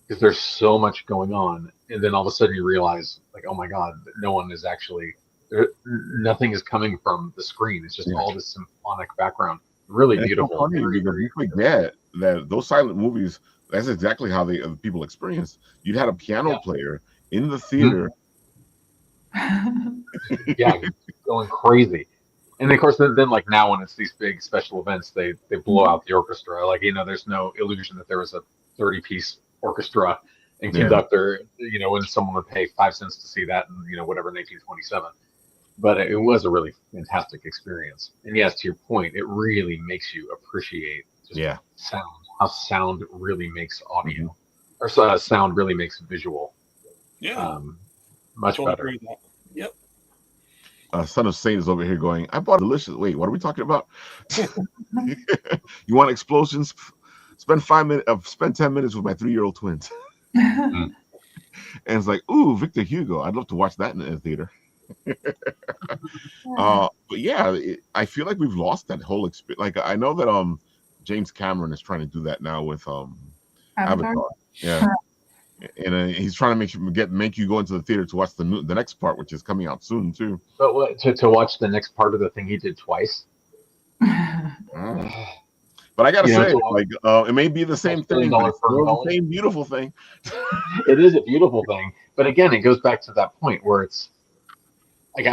because there's so much going on, and then all of a sudden you realize, like, oh my god, no one is actually there. Nothing is coming from the screen. It's just all this symphonic background. Really beautiful. So funny because you forget that those silent movies. That's exactly how people experience. You'd had a piano player in the theater. Going crazy. And of course, then like now when it's these big special events, they blow out the orchestra. Like, there's no illusion that there was a 30-piece orchestra and conductor, when someone would pay 5 cents to see that in, whatever, 1927. But it was a really fantastic experience. And yes, to your point, it really makes you appreciate sound, how sound really makes audio, or sound really makes visual. Yeah. Much better. Yep. Son of Saint is over here going, I bought delicious. Wait, what are we talking about? You want explosions? Spend 10 minutes with my 3-year-old twins. And it's like, ooh, Victor Hugo. I'd love to watch that in the theater. But yeah, I feel like we've lost that whole experience. Like, I know that James Cameron is trying to do that now with Avatar. Yeah. And he's trying to make you go into the theater to watch the next part, which is coming out soon too. But to watch the next part of the thing he did twice. But I gotta say, it may be the same thing, but it's still the same beautiful thing. It is a beautiful thing, but again, it goes back to that point where it's like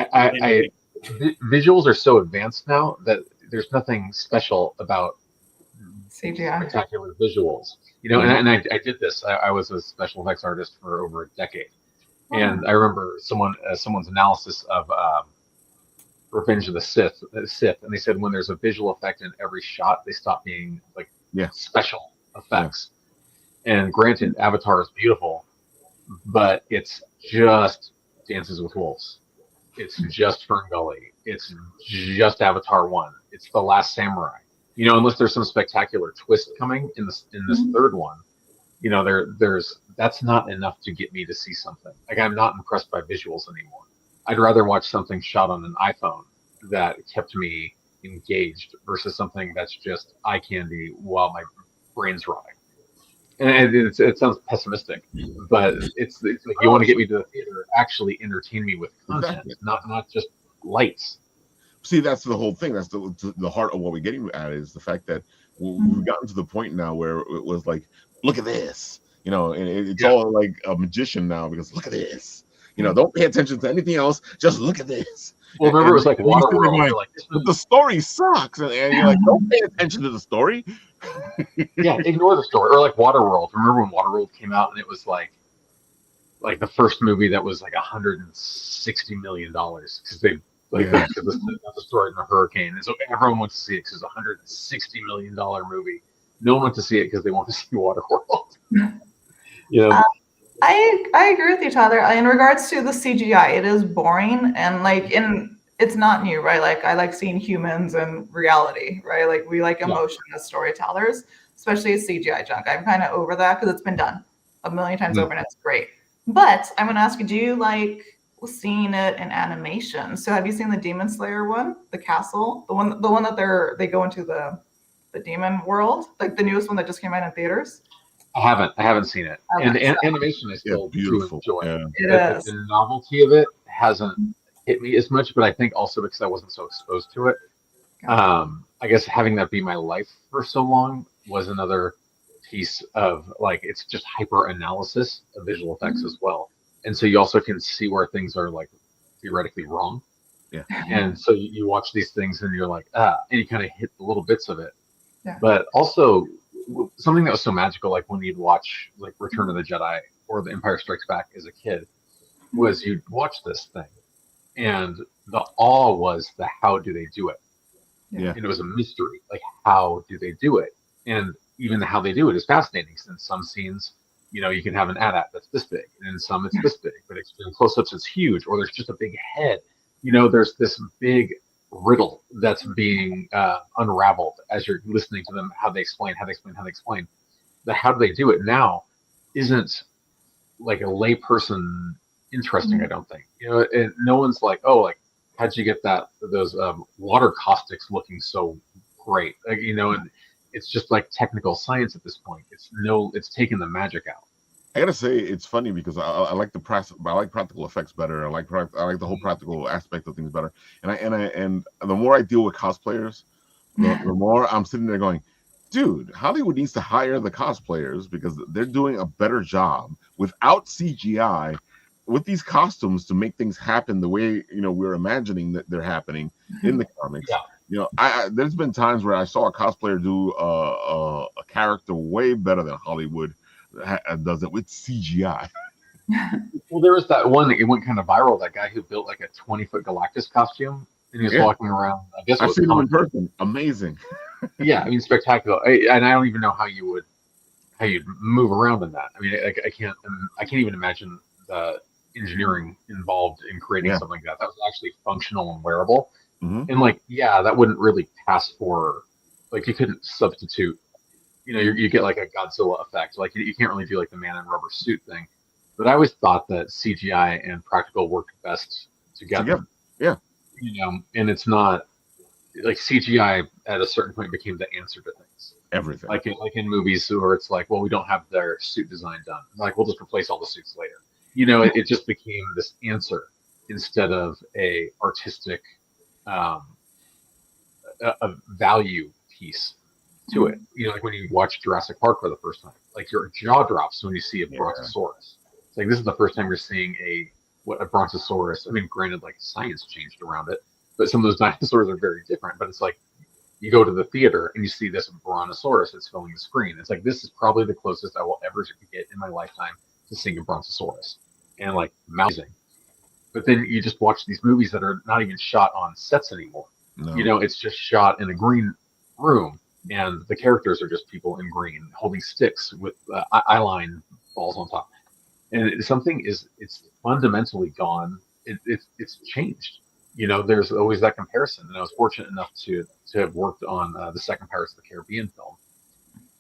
visuals are so advanced now that there's nothing special about CGI. Spectacular visuals. And I did this. I was a special effects artist for over a decade, and I remember someone's analysis of Revenge of the Sith, and they said when there's a visual effect in every shot, they stop being special effects. And granted, Avatar is beautiful, but it's just Dances with Wolves. It's just Ferngully. It's just Avatar 1. It's The Last Samurai. Unless there's some spectacular twist coming in this third one, that's not enough to get me to see something. Like, I'm not impressed by visuals anymore. I'd rather watch something shot on an iPhone that kept me engaged versus something that's just eye candy while my brain's rotting. And it sounds pessimistic, but it's like you want to get me to the theater, actually entertain me with content, not just lights. See, that's the whole thing. That's the heart of what we're getting at, is the fact that we've gotten to the point now where it was like, look at this, and it's all like a magician now, because look at this, don't pay attention to anything else, just look at this. Well, remember it was like and you sit there Waterworld. going, You're like, this but was, the story sucks, and you're like, don't pay attention to the story. yeah, ignore the story. Or like Waterworld. Remember when Waterworld came out and it was like the first movie that was like $160 million because they like Yeah. because the story in the hurricane, and so everyone went to see it because it was $160 million movie. No one went to see it because they wanted to see Waterworld. You know, I agree with you, Tyler. In regards to the CGI, it is boring and it's not new, right? Like I like seeing humans in reality, right? Like we like emotion as storytellers, especially CGI junk. I'm kind of over that because it's been done a million times over and it's great. But I'm gonna ask you, do you like seeing it in animation? So have you seen the Demon Slayer one, the castle, the one that they go into the demon world, like the newest one that just came out in theaters? I haven't seen it, and Okay, so animation I Yeah, still do beautiful. enjoy. Yeah. it is. The novelty of it hasn't hit me as much, but I think also because I wasn't so exposed to it. I guess having that be my life for so long was another piece of like it's just hyper analysis of visual effects as well, and so you also can see where things are like theoretically wrong. Yeah. And so you watch these things and you're like and you kind of hit the little bits of it. Yeah. But also something that was so magical, like when you'd watch like Return of the Jedi or The Empire Strikes Back as a kid, was you'd watch this thing and the awe was the how do they do it. Yeah. And it was a mystery, like how do they do it? And even how they do it is fascinating. Since some scenes, you can have an AT-AT that's this big, and in some it's this big, but in close-ups it's huge, or there's just a big head. There's this big riddle that's being unraveled as you're listening to them, how they explain. The how do they do it now isn't like a layperson interesting. I don't think and no one's like, oh, like how'd you get those water caustics looking so great? Like, and it's just like technical science at this point. It's taken the magic out. I gotta say it's funny because I like I like practical effects better. I like the whole practical aspect of things better. And the more I deal with cosplayers, the more I'm sitting there going, dude, Hollywood needs to hire the cosplayers because they're doing a better job without CGI with these costumes to make things happen the way we're imagining that they're happening in the comics. Yeah. There's been times where I saw a cosplayer do a character way better than Hollywood does it with CGI. Well, there was that one that it went kind of viral. That guy who built like a 20-foot Galactus costume, and he was walking around. I guess I've seen him in person. Amazing. Yeah, I mean, spectacular. And I don't even know how you'd move around in that. I mean, I can't even imagine the engineering involved in creating something like that. That was actually functional and wearable. Mm-hmm. And that wouldn't really pass for, like, you couldn't substitute. You get like a Godzilla effect. Like you can't really do like the man in rubber suit thing. But I always thought that CGI and practical worked best together. Yeah. And it's not like CGI at a certain point became the answer to things. Everything. Like in movies where it's like, well, we don't have their suit design done. Like we'll just replace all the suits later. It just became this answer instead of a artistic a value piece to it. Like when you watch Jurassic Park for the first time, like your jaw drops when you see a brontosaurus. It's like this is the first time you're seeing a brontosaurus. I mean, granted, like science changed around it, but some of those dinosaurs are very different. But it's like you go to the theater and you see this brontosaurus that's filling the screen. It's like this is probably the closest I will ever get in my lifetime to seeing a brontosaurus, and like amazing. But then you just watch these movies that are not even shot on sets anymore. No. It's just shot in a green room. And the characters are just people in green holding sticks with eyeline balls on top. And it's fundamentally gone. It's changed. There's always that comparison. And I was fortunate enough to have worked on the second Pirates of the Caribbean film.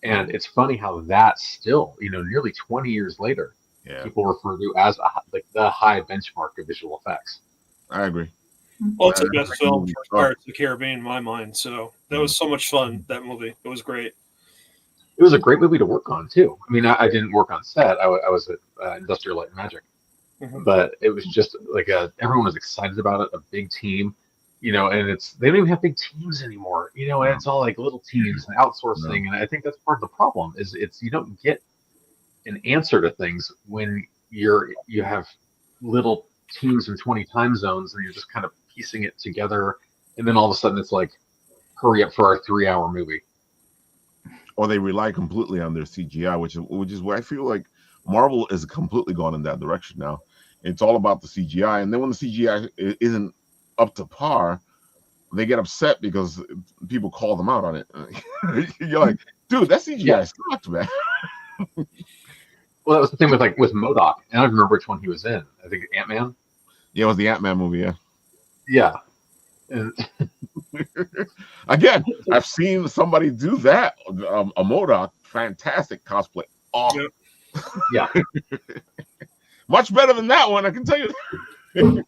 And it's funny how that still, nearly 20 years later, people refer to as like the high benchmark of visual effects. I agree. Well, it's the best film for Pirates of the Caribbean in my mind. So that was so much fun, that movie. It was great. It was a great movie to work on, too. I mean, I didn't work on set. I was at Industrial Light and Magic. Mm-hmm. But it was just like everyone was excited about it, a big team, and they don't even have big teams anymore, and it's all like little teams and outsourcing. And I think that's part of the problem is you don't get an answer to things when you have little teams in 20 time zones and you're just kind of piecing it together, and then all of a sudden it's like, hurry up for our 3-hour movie. Or they rely completely on their CGI, which is where I feel like Marvel is completely gone in that direction now. It's all about the CGI, and then when the CGI isn't up to par, they get upset because people call them out on it. You're like, dude, that CGI sucked, man. Well, that was the thing with MODOK. I don't remember which one he was in. I think Ant-Man. Yeah, it was the Ant-Man movie. Yeah. Yeah. And again, I've seen somebody do that. A MODOK, fantastic cosplay. Oh, yeah. Much better than that one, I can tell you.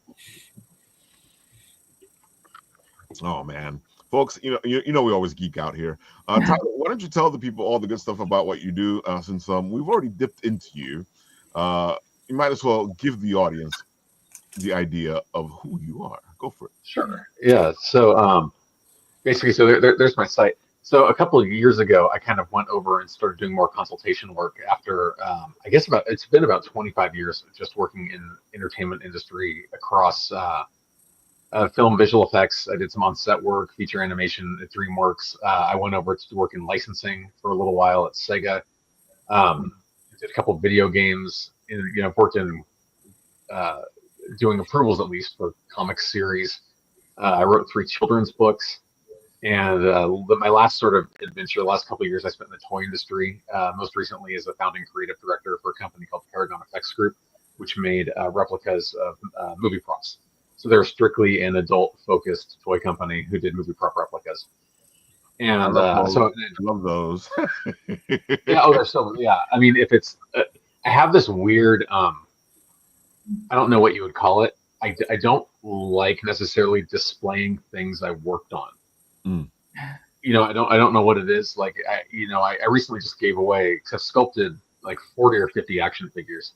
Oh man, folks, you know we always geek out here. Tyler, why don't you tell the people all the good stuff about what you do? Since we've already dipped into you, you might as well give the audience the idea of who you are. Go for it. Sure. Yeah. So basically, so there's my site. So a couple of years ago, I kind of went over and started doing more consultation work after, I guess it's been about 25 years just working in entertainment industry across film, visual effects. I did some on-set work, feature animation at DreamWorks. I went over to work in licensing for a little while at Sega. Did a couple of video games. I've worked in doing approvals at least for comic series. I wrote 3 children's books. And my last sort of adventure, the last couple of years, I spent in the toy industry. Most recently as a founding creative director for a company called Paragon Effects Group, which made replicas of movie props. So they're strictly an adult-focused toy company who did movie prop replicas. And I love those. Yeah. I mean, if it's, I have this weird, I don't know what you would call it. I don't like necessarily displaying things I worked on. I don't know what it is. Like, I recently just gave away, because I've sculpted like 40 or 50 action figures,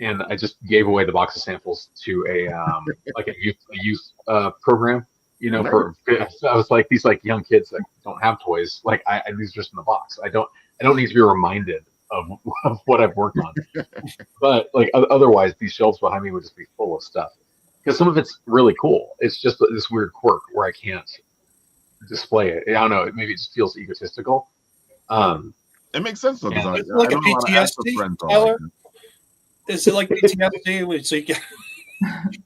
and I just gave away the box of samples to a like a youth program. I was like, these like young kids that don't have toys, like these are just in the box. I don't need to be reminded of what I've worked on. But like otherwise, these shelves behind me would just be full of stuff, because some of it's really cool. It's just this weird quirk where I can't display it. I don't know. Maybe it just feels egotistical. It makes sense though, because it's like a PTSD, Tyler. Is it like PTSD? It's like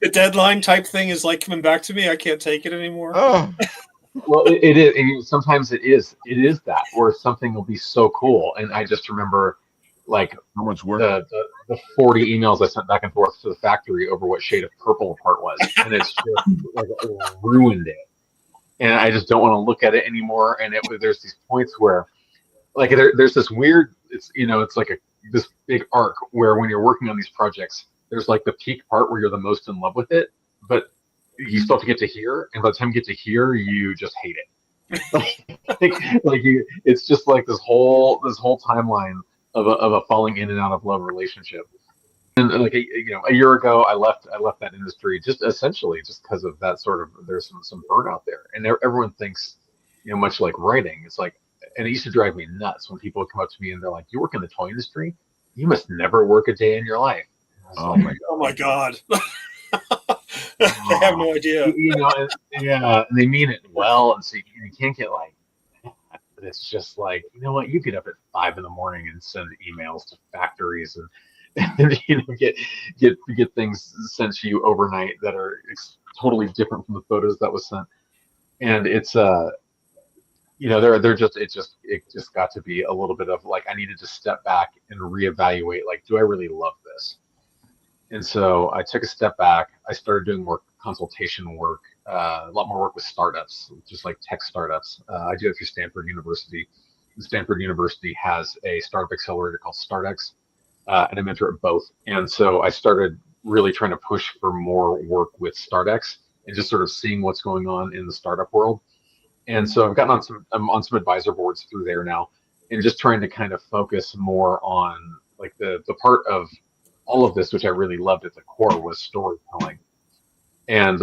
the deadline type thing is like coming back to me. I can't take it anymore. Oh. Well, it is. And sometimes it is that where something will be so cool, and I just remember like how much work the 40 emails I sent back and forth to the factory over what shade of purple a part was, and it's just like it ruined it. And I just don't want to look at it anymore. And there's these points where, like, there's this weird, it's like this big arc where when you're working on these projects, there's like the peak part where you're the most in love with it, but you still have to get to here. And by the time you get to here, you just hate it. It's just like this whole timeline of a falling in and out of love relationship. And like a year ago, I left that industry just essentially just because of that sort of, there's some burnout there, and everyone thinks, much like writing, it's like, and it used to drive me nuts when people would come up to me and they're like, "You work in the toy industry? You must never work a day in your life." Oh my God! I have no idea. And they mean it well, and so you can't get like. But it's just like, what? You get up at 5 a.m. and send emails to factories and get things sent to you overnight that are totally different from the photos that was sent, and it's it just got to be a little bit of like, I needed to step back and reevaluate, like, do I really love this? And so I took a step back. I started doing more consultation work, a lot more work with startups, just like tech startups. I do it through Stanford University. And Stanford University has a startup accelerator called StartX. And I mentor at both. And so I started really trying to push for more work with StartX and just sort of seeing what's going on in the startup world. And so I'm on some advisor boards through there now, and just trying to kind of focus more on like the part of all of this, which I really loved at the core, was storytelling. And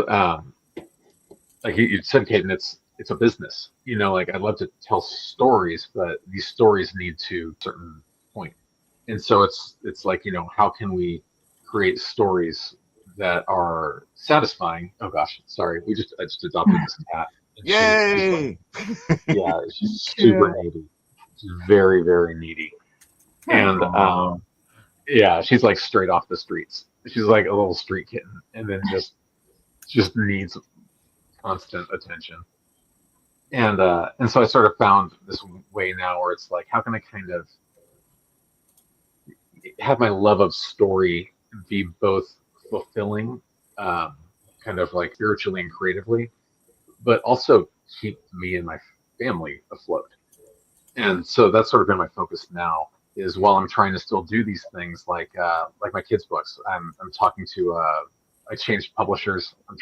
like you said, Caden, it's a business. Like I'd love to tell stories, but these stories need to a certain point. And so it's like, how can we create stories that are satisfying. Oh gosh, sorry. I just adopted this cat. And she's like, Yay! yeah, she's super needy. She's very, very needy. And Aw. yeah, she's like straight off the streets. She's like a little street kitten, and then just needs constant attention. And so I sort of found this way now where it's like, how can I kind of have my love of story be both fulfilling, kind of like spiritually and creatively, but also keep me and my family afloat. And so that's sort of been my focus now. Is while I'm trying to still do these things like my kids' books, I'm talking to I changed publishers. I'm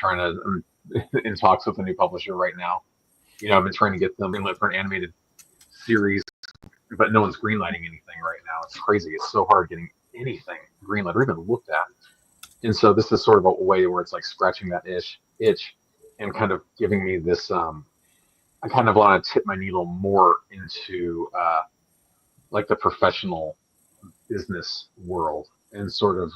in talks with a new publisher right now. I've been trying to get them greenlit for an animated series, but no one's greenlighting anything right now. It's crazy. It's so hard getting anything greenlit or even looked at. And so this is sort of a way where it's like scratching that itch and kind of giving me this. I kind of want to tip my needle more into like the professional business world and sort of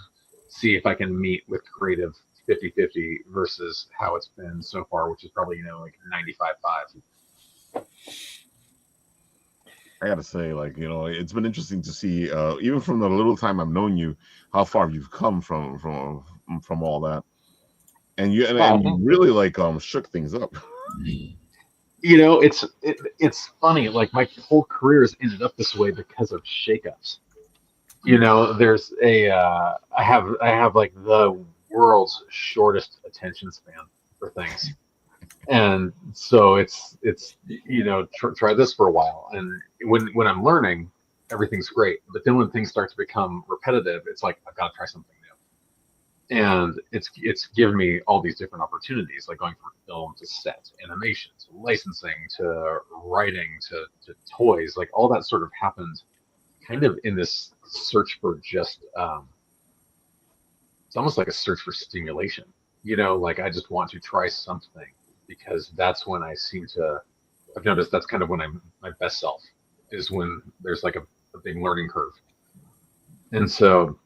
see if I can meet with creative 50-50 versus how it's been so far, which is probably, like 95-5. I gotta say, like, it's been interesting to see, even from the little time I've known you, how far you've come from all that, and you really like shook things up. It's funny. Like my whole career has ended up this way because of shakeups. There's I have like the world's shortest attention span for things. And so it's try this for a while, and when I'm learning, everything's great. But then when things start to become repetitive, it's like I've got to try something new. And it's given me all these different opportunities, like going from film to set, animation to licensing to writing to toys. Like all that sort of happened kind of in this search for just it's almost like a search for stimulation. Like I just want to try something, because that's when I've noticed that's kind of when I'm my best self, is when there's like a big learning curve. And so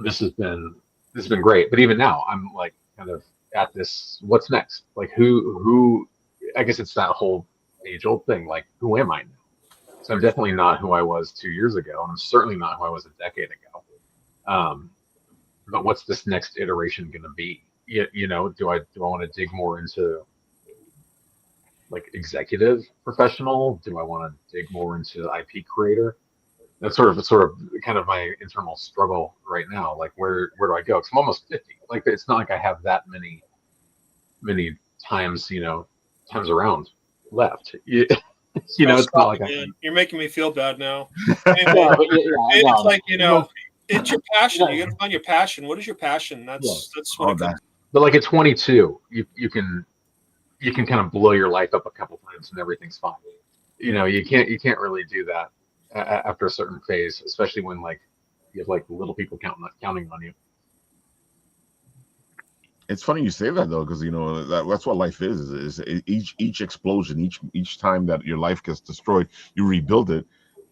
this has been great. But even now I'm like kind of at this, what's next? Like who I guess it's that whole age old thing, like who am I now? So I'm definitely not who I was 2 years ago, and I'm certainly not who I was a decade ago. But what's this next iteration going to be? Do I want to dig more into like executive professional? Do I want to dig more into IP creator? That's sort of kind of my internal struggle right now. Like where do I go? Because I'm almost 50. Like it's not like I have that many times times around left. It's not like you're making me feel bad now. Yeah, it's like it's your passion. You got to find your passion. What is your passion? That's what it comes. But like at 22, you can kind of blow your life up a couple times and everything's fine. You can't really do that after a certain phase, especially when like you have like little people counting on you. It's funny you say that though, because that's what life is each explosion, each time that your life gets destroyed, you rebuild it.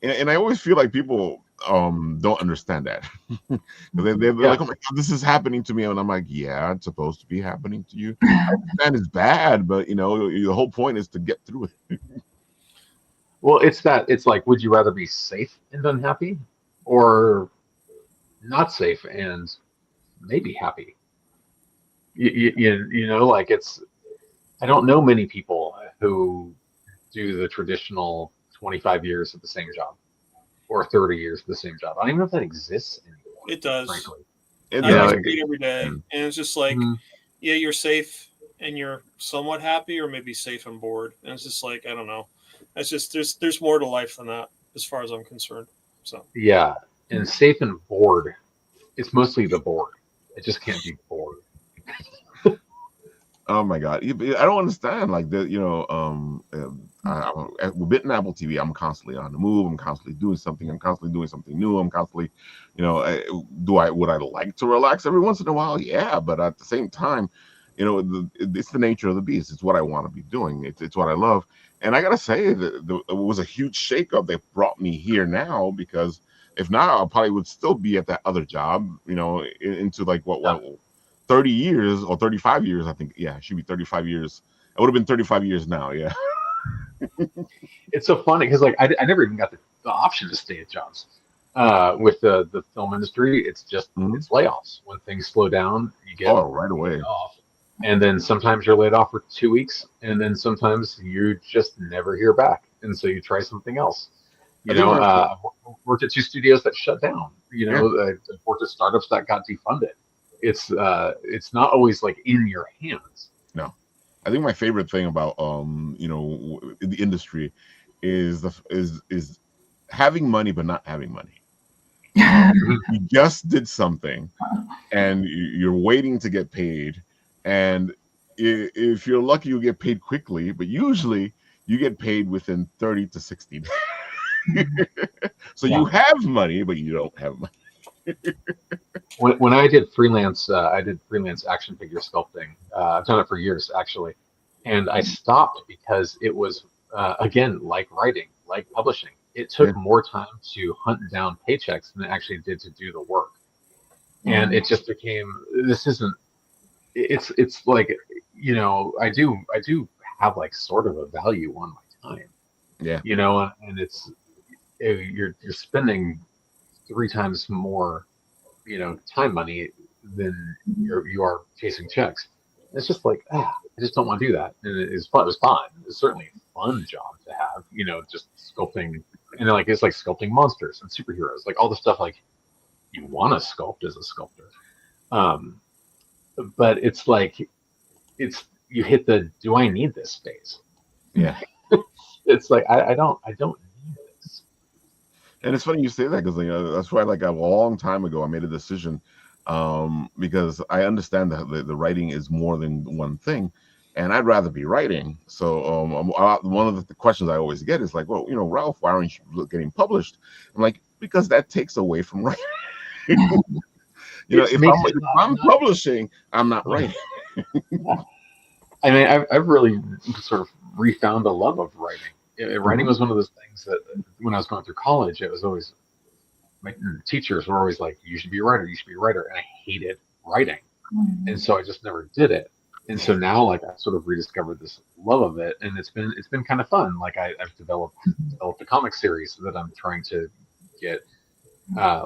And I always feel like people don't understand that. they're like, oh my god, this is happening to me, and I'm like, yeah, it's supposed to be happening to you. I understand it's bad, but the whole point is to get through it. Well, it's like, would you rather be safe and unhappy, or not safe and maybe happy? Like I don't know many people who do the traditional 25 years of the same job or 30 years of the same job. I don't even know if that exists anymore. It does. Frankly. I repeat every day, and it's just like, yeah, you're safe and you're somewhat happy, or maybe safe and bored. And it's just like, I don't know. It's just there's more to life than that, as far as I'm concerned. So yeah, and safe and bored. It's mostly the bored. It just can't be bored. Oh my god, I don't understand. Like with Apple TV, I'm constantly on the move. I'm constantly doing something. I'm constantly doing something new. I'm constantly, would I like to relax every once in a while? Yeah, but at the same time, it's the nature of the beast. It's what I want to be doing. It's what I love. And I gotta say that it was a huge shakeup that brought me here now, because if not, I probably would still be at that other job, into like what 30 years or 35 years, I think. Yeah, it should be 35 years. It would have been 35 years now. Yeah. It's so funny because like I never even got the option to stay at jobs. With the film industry, it's just Mhm. it's layoffs. When things slow down, you get Oh, right away. laid off, and then sometimes you're laid off for 2 weeks, and then sometimes you just never hear back, and so you try something else. I think my I've worked at 2 studios that shut down. yeah. I've worked at startups that got defunded. It's not always like in your hands. No, I think my favorite thing about in the industry is is having money but not having money. You just did something and you're waiting to get paid, and if you're lucky you get paid quickly, but usually you get paid within 30 to 60 days. So Yeah. you have money but you don't have money. When I did freelance action figure sculpting. I've done it for years actually, and I stopped because it was again like writing, like publishing. It took Yeah. more time to hunt down paychecks than it actually did to do the work, and Yeah. it just became this isn't. It's like I do have like sort of a value on my time, Yeah. and it's you're spending 3 times more time money than you are chasing checks. It's just like I just don't want to do that. And it's fun. It was fun. It's certainly a fun job to have. Just sculpting, and like it's like sculpting monsters and superheroes, like all the stuff like you want to sculpt as a sculptor. Um, but it's like you hit the do I need this phase? Yeah. It's like I don't need this. And it's funny you say that because that's why, like, a long time ago, I made a decision, because I understand that the writing is more than one thing, and I'd rather be writing. So, one of the questions I always get is like, "Well, Ralph, why aren't you getting published?" I'm like, "Because that takes away from writing." It If makes I'm it if I'm publishing, I'm not writing. I mean, I've really sort of refound a love of writing. Writing Mhm. was one of those things that when I was going through college, it was always my teachers were always like, "You should be a writer. You should be a writer," and I hated writing, and so I just never did it. And so now, like, I've sort of rediscovered this love of it, and it's been kind of fun. Like, I've developed a comic series that I'm trying to get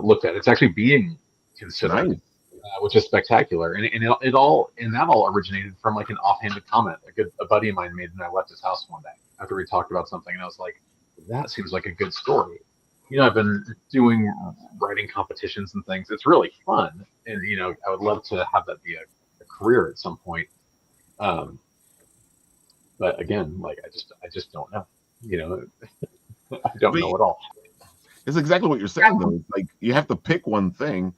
looked at. It's actually being considered, Nice. which is spectacular. And that all originated from like an offhanded comment a buddy of mine made when I left his house one day after we talked about something, and I was like, that seems like a good story. I've been doing writing competitions and things. It's really fun, and I would love to have that be a career at some point. Um, but again, like I just don't know. You know, I don't But know at all. it's exactly what you're saying, though. It's like you have to pick one thing,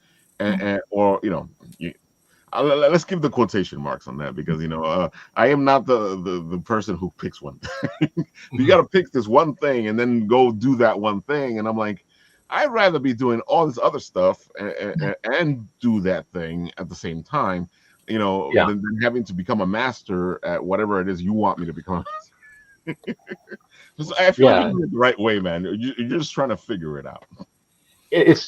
or let's give the quotation marks on that, because I am not the person who picks one thing. You got to pick this one thing and then go do that one thing, and I'm like, I'd rather be doing all this other stuff and do that thing at the same time, Yeah, than having to become a master at whatever it is you want me to become. I feel like you're yeah. doing it the right way, man. You're just trying to figure it out. It's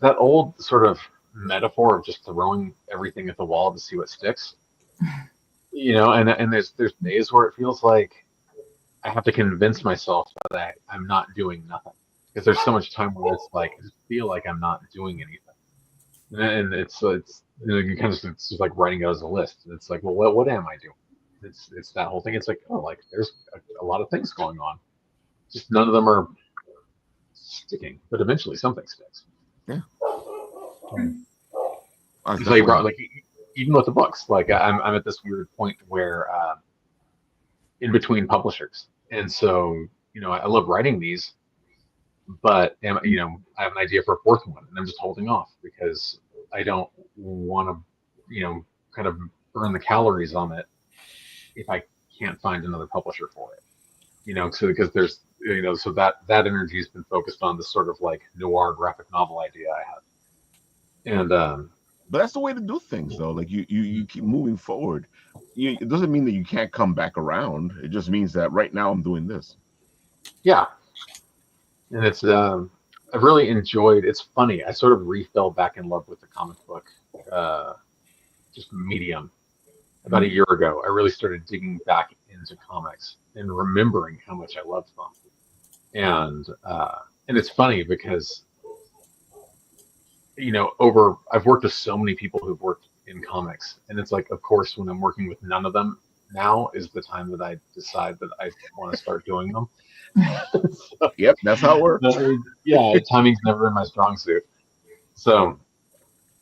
that old sort of metaphor of just throwing everything at the wall to see what sticks. And there's days where it feels like I have to convince myself that I'm not doing nothing, because there's so much time where it's like I just feel like I'm not doing anything, and it's you kind of it's just like writing out as a list. It's like, well, what am I doing? It's that whole thing. It's like, oh, like there's a lot of things going on, just none of them are sticking, but eventually something sticks. Yeah, that's So you definitely. brought like even with the books, like I'm at this weird point where in between publishers, and so I love writing these, but I have an idea for a fourth one, and I'm just holding off because I don't want to kind of burn the calories on it if I can't find another publisher for it. So because there's so that energy has been focused on this sort of like noir graphic novel idea I have, and But that's the way to do things, though. Like you keep moving forward. It doesn't mean that you can't come back around. It just means that right now I'm doing this. yeah, and it's I've really enjoyed. It's funny. I sort of refell back in love with the comic book just medium. About a year ago, I really started digging back into comics and remembering how much I loved them. And it's funny because, I've worked with so many people who've worked in comics, and it's like, of course, when I'm working with none of them, now is the time that I decide that I want to start doing them. So, Yep, that's how it works. yeah, timing's never in my strong suit. So,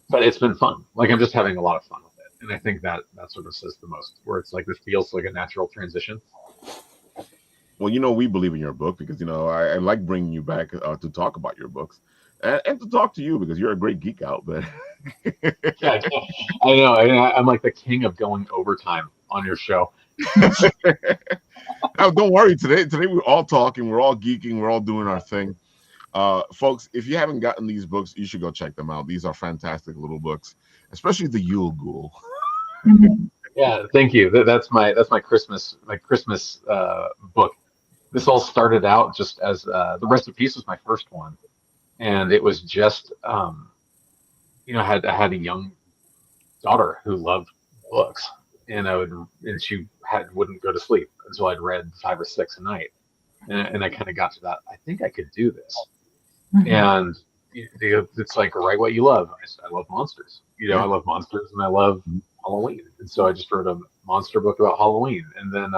but it's been fun. Like, I'm just having a lot of fun with it. And I think that sort of says the most, where it's like, this feels like a natural transition. Well, we believe in your book because, I like bringing you back to talk about your books and to talk to you because you're a great geek out. But Yeah, I know. I'm like the king of going overtime on your show. Now, don't worry. Today we're all talking. We're all geeking. We're all doing our thing. Folks, if you haven't gotten these books, you should go check them out. These are fantastic little books, especially the Yule Ghoul. Yeah, thank you. That's my Christmas book. This all started out just as The Rest of Peace was my first one, and it was just I had a young daughter who loved books, and she wouldn't go to sleep until I'd read 5 or 6 a night, and I kind of got to that. I think I could do this, and it's like, write what you love. I love monsters. I love monsters, and I love Halloween, and so I just wrote a monster book about Halloween, and then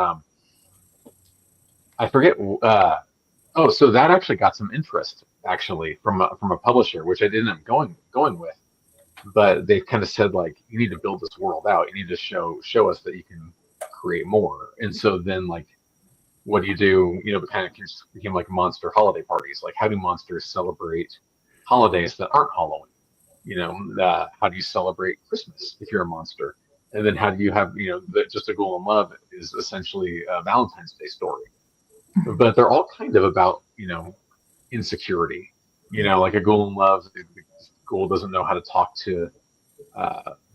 I forget. So that actually got some interest from a publisher, which I didn't end up going with. But they kind of said, like, you need to build this world out. You need to show us that you can create more. And so then, like, what do you do? It kind of became like monster holiday parties. Like, how do monsters celebrate holidays that aren't Halloween? How do you celebrate Christmas if you're a monster? And then how do you have, Just a Ghoul in Love is essentially a Valentine's Day story. But they're all kind of about, insecurity. Like a Ghoul in Love, the ghoul doesn't know how to talk to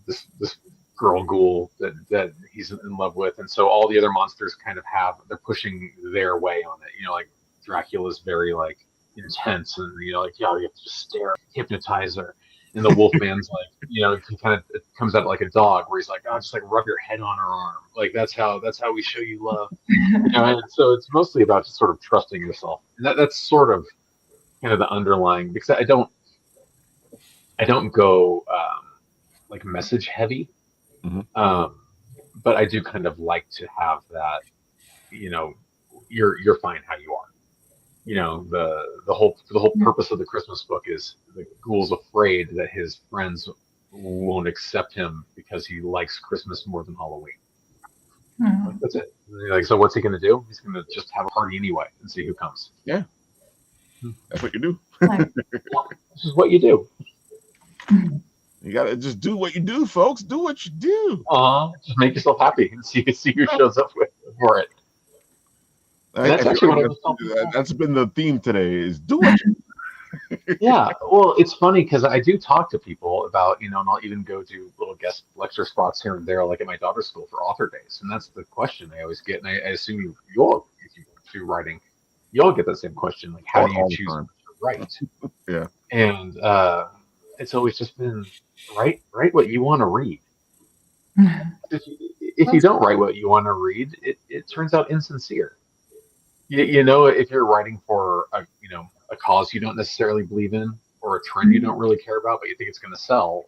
this girl ghoul that he's in love with. And so all the other monsters kind of they're pushing their way on it. Like Dracula's very, like, intense and, you have to just stare, hypnotize her. And the Wolfman's like, he kind of, it comes out like a dog where he's like, oh, just like rub your head on her arm. Like, that's how we show you love. And so it's mostly about just sort of trusting yourself. And that's sort of kind of the underlying, because I don't go like message heavy. But I do kind of like to have that, you're fine how you are. The whole purpose of the Christmas book is the ghoul's afraid that his friends won't accept him because he likes Christmas more than Halloween. Like, that's it. Like, so what's he going to do? He's going to just have a party anyway and see who comes. Yeah, that's what you do. This is what you do. You gotta just do what you do, folks. Do what you do. Just make yourself happy and see who shows up for it. That's been the theme today, is do what you do. Yeah, well, it's funny because I do talk to people about, and I'll even go do little guest lecture spots here and there, like at my daughter's school for author days. And that's the question I always get. And I assume you all, if you do writing, you all get that same question. Like, how do you choose to write? Yeah. And it's always just been write what you want to read. If you don't write what you want to read, it turns out insincere. If you're writing for a cause you don't necessarily believe in, or a trend you don't really care about, but you think it's going to sell,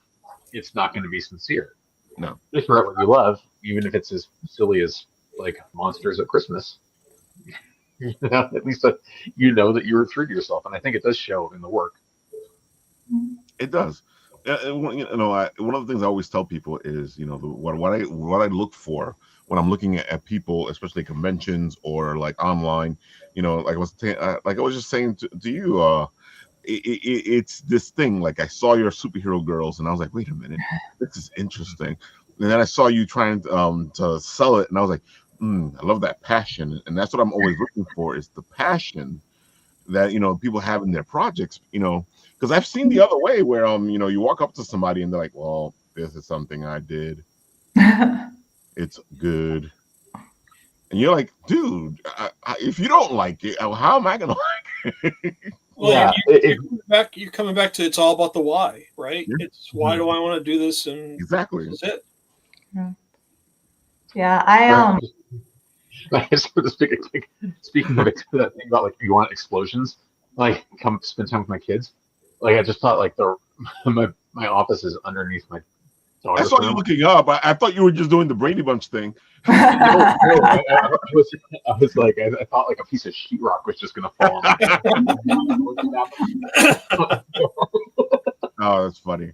it's not going to be sincere. No. If you write what you love, even if it's as silly as like monsters at Christmas, at least that you were true to yourself, and I think it does show in the work. It does. One of the things I always tell people is, what I look for when I'm looking at people, especially conventions or like online, like I was just saying to you, it's this thing. Like, I saw your superhero girls, and I was like, wait a minute, this is interesting. And then I saw you trying to sell it, and I was like, I love that passion, and that's what I'm always looking for, is the passion that people have in their projects. Because I've seen the other way where you walk up to somebody and they're like, well, this is something I did. It's good. And you're like, dude, if you don't like it, how am I gonna like it? Well, yeah, you're coming back to, it's all about the why, right? Yeah. It's why do I want to do this, and exactly. that's it. Yeah, I Speaking of that thing about like you want explosions, like come spend time with my kids. Like I just thought like my office is underneath my I daughter's saw you room. looking up. I thought you were just doing the Brady Bunch thing. No, I was like I thought like a piece of sheetrock was just gonna fall on me. Oh, that's funny.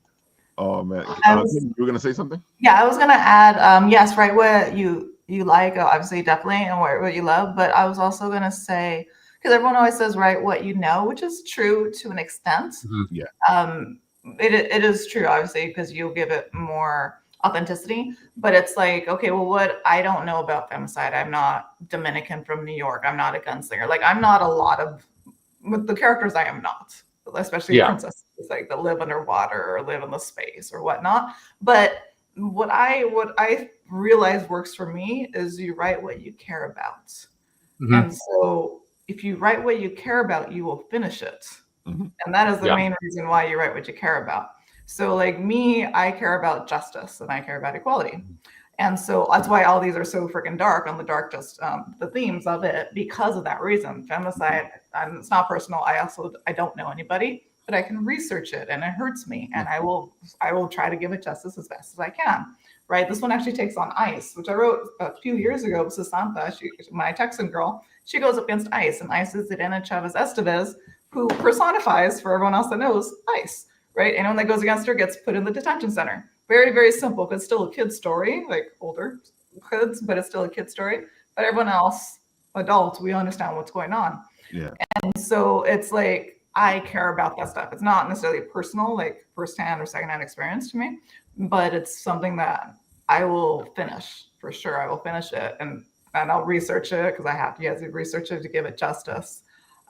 Oh man, you were gonna say something? Yeah, I was gonna add, yes, write what you like, obviously, definitely, and what you love. But I was also gonna say, because everyone always says write what you know, which is true to an extent. Yeah. It is true, obviously, because you'll give it more authenticity. But it's like, okay, well, what I don't know about femicide, I'm not Dominican from New York. I'm not a gunslinger. Like, I'm not a lot of with the characters. I am not, especially princesses, like that live underwater or live in the space or whatnot. But what I realize works for me is you write what you care about. And so if you write what you care about, you will finish it. And that is the main reason why you write what you care about. So like me, I care about justice and I care about equality. And so that's why all these are so freaking dark on the dark, just the themes of it, because of that reason. Femicide, it's not personal. I don't know anybody, but I can research it and it hurts me. And I will try to give it justice as best as I can. Right. This one actually takes on ICE, which I wrote a few years ago. Sasantha, my Texan girl, she goes up against ICE, and ICE is Irene Chavez Estevez, who personifies, for everyone else that knows, ICE. Right. Anyone that goes against her gets put in the detention center. Very, very simple, because it's still a kid's story, like older kids, but it's still a kid's story. But everyone else, adults, we understand what's going on. Yeah. And so it's like, I care about that stuff. It's not necessarily personal, like firsthand or secondhand experience to me, but it's something that I will finish for sure. I will finish it and I'll research it because I have to. You have to research it to give it justice.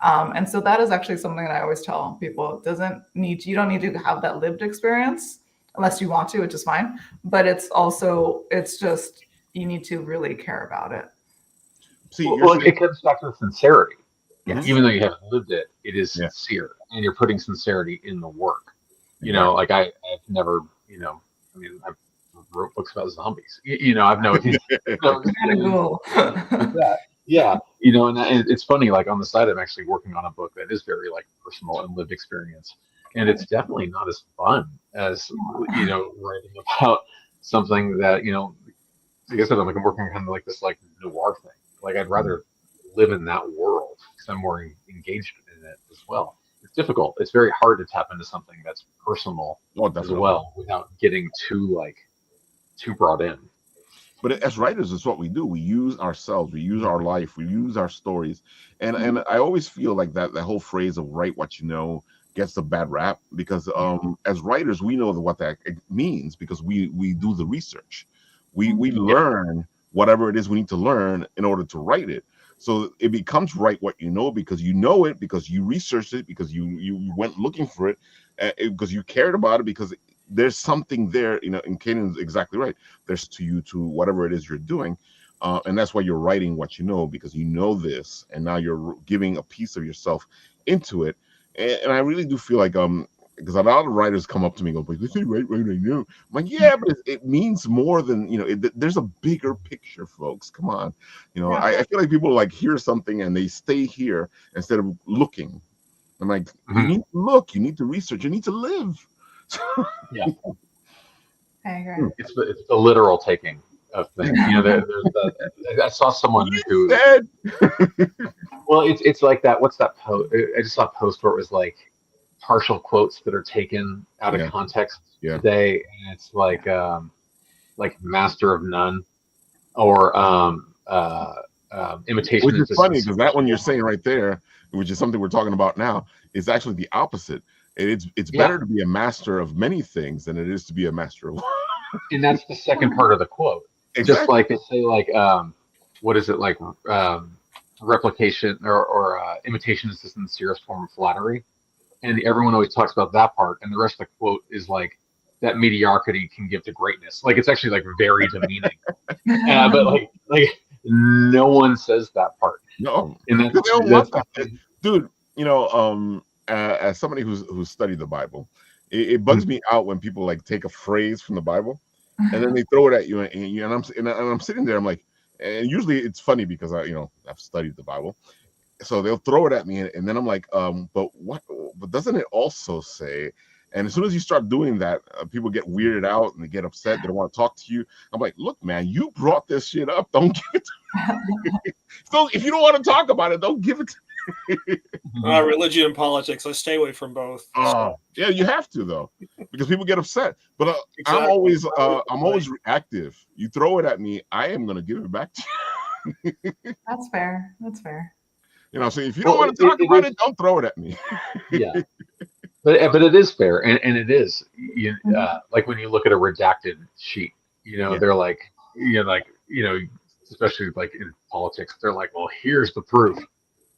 And so that is actually something that I always tell people. You don't need to have that lived experience unless you want to, which is fine. But it's just, you need to really care about it. See, it comes back to the sincerity. Yes. Even though you haven't lived it, it is sincere, and you're putting sincerity in the work. You know, like I've never, I've wrote books about zombies. I've no, yeah, and it's funny. Like on the side, I'm actually working on a book that is very like personal and lived experience, and it's definitely not as fun as writing about something that like I said, I'm working kind of like this like noir thing. Like I'd rather live in that world because I'm more engaged in it as well. It's difficult. It's very hard to tap into something that's personal as well without getting too brought in. But as writers, it's what we do. We use ourselves, we use our life, we use our stories. And I always feel like that whole phrase of write what you know gets a bad rap because as writers, we know what that means because we do the research. We learn whatever it is we need to learn in order to write it. So it becomes write what you know because you know it, because you researched it, because you went looking for it, because you cared about it, because there's something there, and Kanan's exactly right. There's to whatever it is you're doing. And that's why you're writing what you know, because you know this, and now you're giving a piece of yourself into it. And I really do feel like, because a lot of writers come up to me and go, "But this is right I know." I'm like, yeah, but it means more than, there's a bigger picture, folks. Come on. I feel like people like hear something and they stay here instead of looking. I'm like, you need to look, you need to research, you need to live. Yeah, I agree. it's the literal taking of things. I saw someone who said. Well, it's like that. What's that post? I just saw a post where it was like partial quotes that are taken out of context today, and it's like master of none or imitation. Which is funny because that one you're saying right there, which is something we're talking about now, is actually the opposite. It's better to be a master of many things than it is to be a master of one. And that's the second part of the quote. Exactly. Just like they say, like what is it, like replication or imitation is the sincerest form of flattery, and everyone always talks about that part, and the rest of the quote is like that mediocrity can give to greatness. Like it's actually like very demeaning, but like no one says that part. No, and they don't want that, dude. As somebody who's studied the Bible, it bugs me out when people like take a phrase from the Bible and then they throw it at you, and I'm sitting there. I'm like, and usually it's funny because I've studied the Bible, so they'll throw it at me, and then I'm like, but what? But doesn't it also say? And as soon as you start doing that, people get weirded out and they get upset. They don't want to talk to you. I'm like, look, man, you brought this shit up. Don't give it to me. So if you don't want to talk about it, don't give it to me. Religion and politics, I stay away from both. Yeah, you have to though, because people get upset. But Exactly. I'm always reactive. You throw it at me, I am gonna give it back to you. That's fair. That's fair. So if you don't want to talk about it, don't throw it at me. Yeah. But it is fair, and it is like when you look at a redacted sheet, they're like, especially like in politics, they're like, well, here's the proof,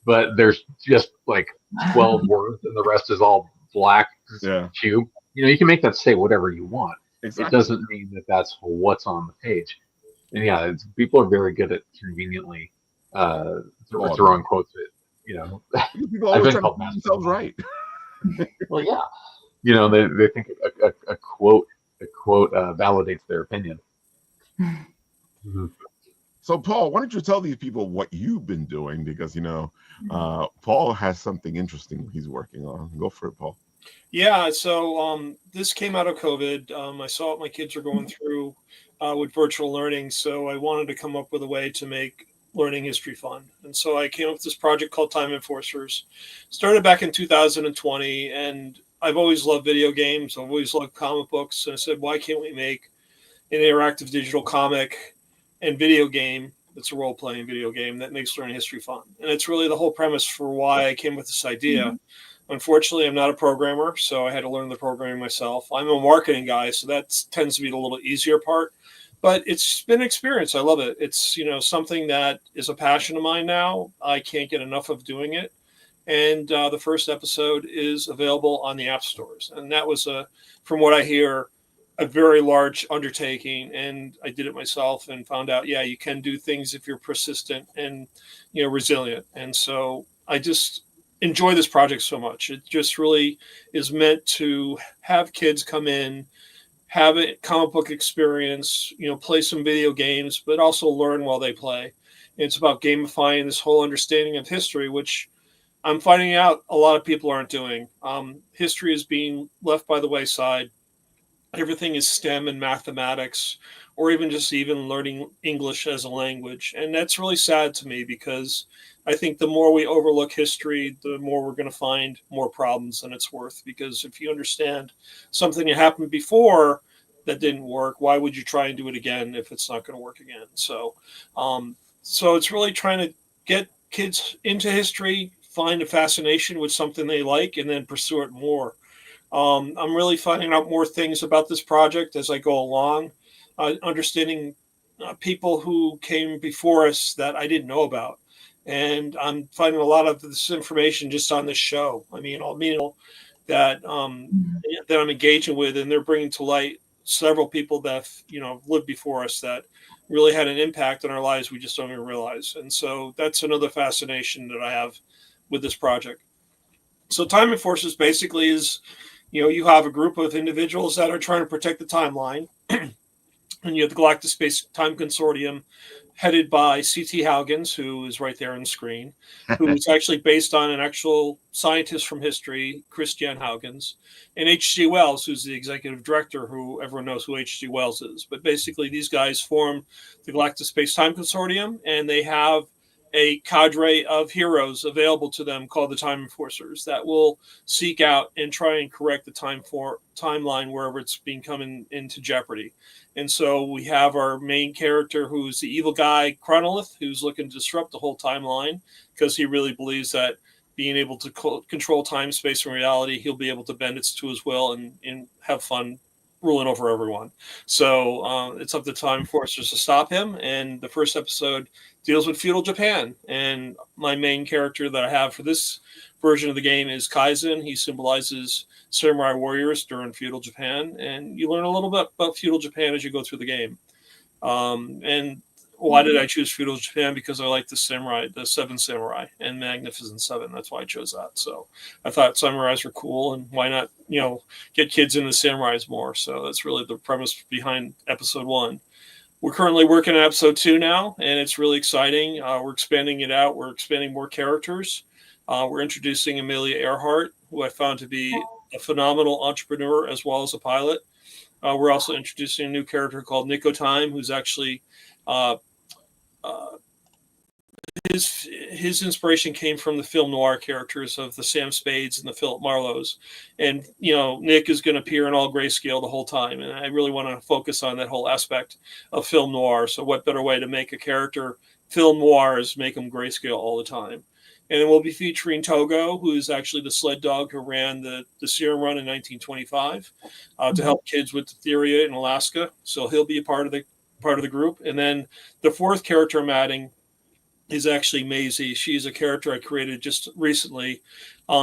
but there's just like 12 words, and the rest is all black cube. You can make that say whatever you want. Exactly. It doesn't mean that that's what's on the page. And people are very good at conveniently throwing quotes at, people always try to make themselves right. Well, yeah, they think a quote validates their opinion. Mm-hmm. So, Paul, why don't you tell these people what you've been doing? Because Paul has something interesting he's working on. Go for it, Paul. Yeah. So this came out of COVID. I saw what my kids are going through with virtual learning, so I wanted to come up with a way to make learning history fun. And so I came up with this project called Time Enforcers. Started back in 2020, and I've always loved video games. I've always loved comic books. And I said, why can't we make an interactive digital comic and video game that's a role-playing video game that makes learning history fun? And it's really the whole premise for why I came with this idea. Mm-hmm. Unfortunately, I'm not a programmer, so I had to learn the programming myself. I'm a marketing guy, so that tends to be the little easier part. But it's been an experience. I love it. It's something that is a passion of mine now. I can't get enough of doing it. And the first episode is available on the app stores. And that was, from what I hear, a very large undertaking. And I did it myself and found out, you can do things if you're persistent and resilient. And so I just enjoy this project so much. It just really is meant to have kids come in, have a comic book experience, play some video games, but also learn while they play. It's about gamifying this whole understanding of history, which I'm finding out a lot of people aren't doing. History is being left by the wayside. Everything is STEM and mathematics, or even learning English as a language. And that's really sad to me, because I think the more we overlook history, the more we're going to find more problems than it's worth. Because if you understand something that happened before that didn't work, why would you try and do it again if it's not going to work again? So it's really trying to get kids into history, find a fascination with something they like, and then pursue it more. I'm really finding out more things about this project as I go along, understanding people who came before us that I didn't know about. And I'm finding a lot of this information just on this show. I mean, that I'm engaging with, and they're bringing to light several people that lived before us that really had an impact on our lives we just don't even realize. And so that's another fascination that I have with this project. So Time Enforcers basically is, you have a group of individuals that are trying to protect the timeline, and you have the Galactic Space Time Consortium, headed by C.T. Huygens, who is right there on the screen, who is actually based on an actual scientist from history, Christian Huygens, and H.G. Wells, who's the executive director, who everyone knows who H.G. Wells is. But basically, these guys form the Galactic Space Time Consortium, and they have a cadre of heroes available to them called the Time Enforcers that will seek out and try and correct the timeline wherever it's being coming into jeopardy. And so we have our main character, who's the evil guy, Chronolith, who's looking to disrupt the whole timeline because he really believes that being able to control time, space, and reality, he'll be able to bend it to his will and have fun ruling over everyone. So it's up to Time Enforcers to stop him. And the first episode deals with feudal Japan. And my main character that I have for this version of the game is Kaizen. He symbolizes samurai warriors during feudal Japan. And you learn a little bit about feudal Japan as you go through the game. And why did I choose feudal Japan? Because I like the samurai, the Seven Samurai and Magnificent Seven. That's why I chose that. So I thought samurais were cool, and why not, get kids into samurais more. So that's really the premise behind episode 1. We're currently working on episode 2 now, and it's really exciting. We're expanding it out. We're expanding more characters. We're introducing Amelia Earhart, who I found to be a phenomenal entrepreneur as well as a pilot. We're also introducing a new character called Nico Time, who's actually uh, his inspiration came from the film noir characters of the Sam Spades and the Philip Marlowes. And, Nick is going to appear in all grayscale the whole time. And I really want to focus on that whole aspect of film noir. So what better way to make a character film noir is make him grayscale all the time. And then we'll be featuring Togo, who is actually the sled dog who ran the Serum Run in 1925 to help kids with diphtheria in Alaska. So he'll be a part of the group. And then the 4th character I'm adding is actually Maisie. She's a character I created just recently.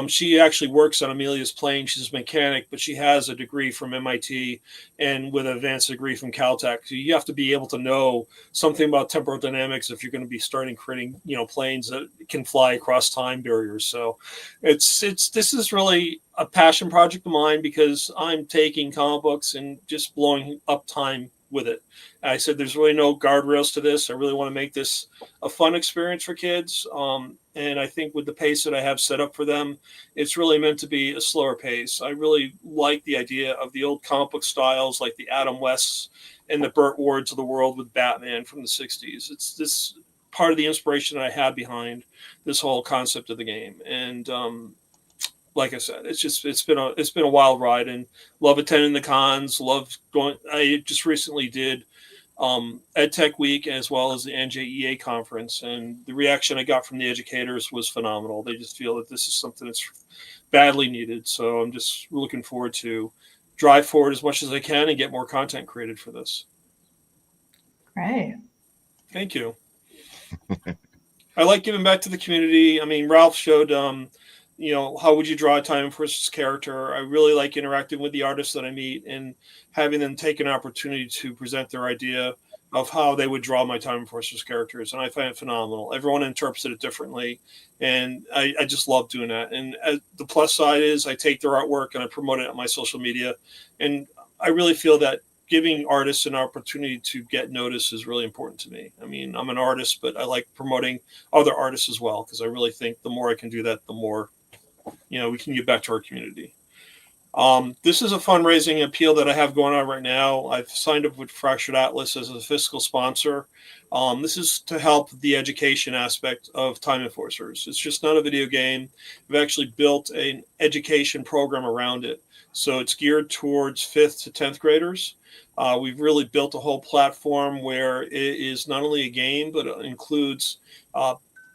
She actually works on Amelia's plane. She's a mechanic, but she has a degree from MIT and with an advanced degree from Caltech. So you have to be able to know something about temporal dynamics if you're going to be starting creating, planes that can fly across time barriers. So this is really a passion project of mine because I'm taking comic books and just blowing up time with it. I said there's really no guardrails to this. I really want to make this a fun experience for kids. And I think with the pace that I have set up for them, it's really meant to be a slower pace. I really like the idea of the old comic book styles like the Adam Wests and the Burt Wards of the world with Batman from the 60s. It's this part of the inspiration I had behind this whole concept of the game. And like I said, it's been a wild ride, and love attending the cons. Love going. I just recently did EdTech Week as well as the NJEA conference, and the reaction I got from the educators was phenomenal. They just feel that this is something that's badly needed. So I'm just looking forward to drive forward as much as I can and get more content created for this. Great. Thank you. I like giving back to the community. I mean, Ralph showed. How would you draw a Time Enforcer's character? I really like interacting with the artists that I meet and having them take an opportunity to present their idea of how they would draw my Time Enforcer's characters. And I find it phenomenal. Everyone interprets it differently. And I just love doing that. And the plus side is I take their artwork and I promote it on my social media. And I really feel that giving artists an opportunity to get noticed is really important to me. I mean, I'm an artist, but I like promoting other artists as well, because I really think the more I can do that, the more we can give back to our community. This is a fundraising appeal that I have going on right now. I've signed up with Fractured Atlas as a fiscal sponsor. This is to help the education aspect of Time Enforcers. It's just not a video game. We've actually built an education program around it. So it's geared towards 5th to 10th graders. We've really built a whole platform where it is not only a game, but it includes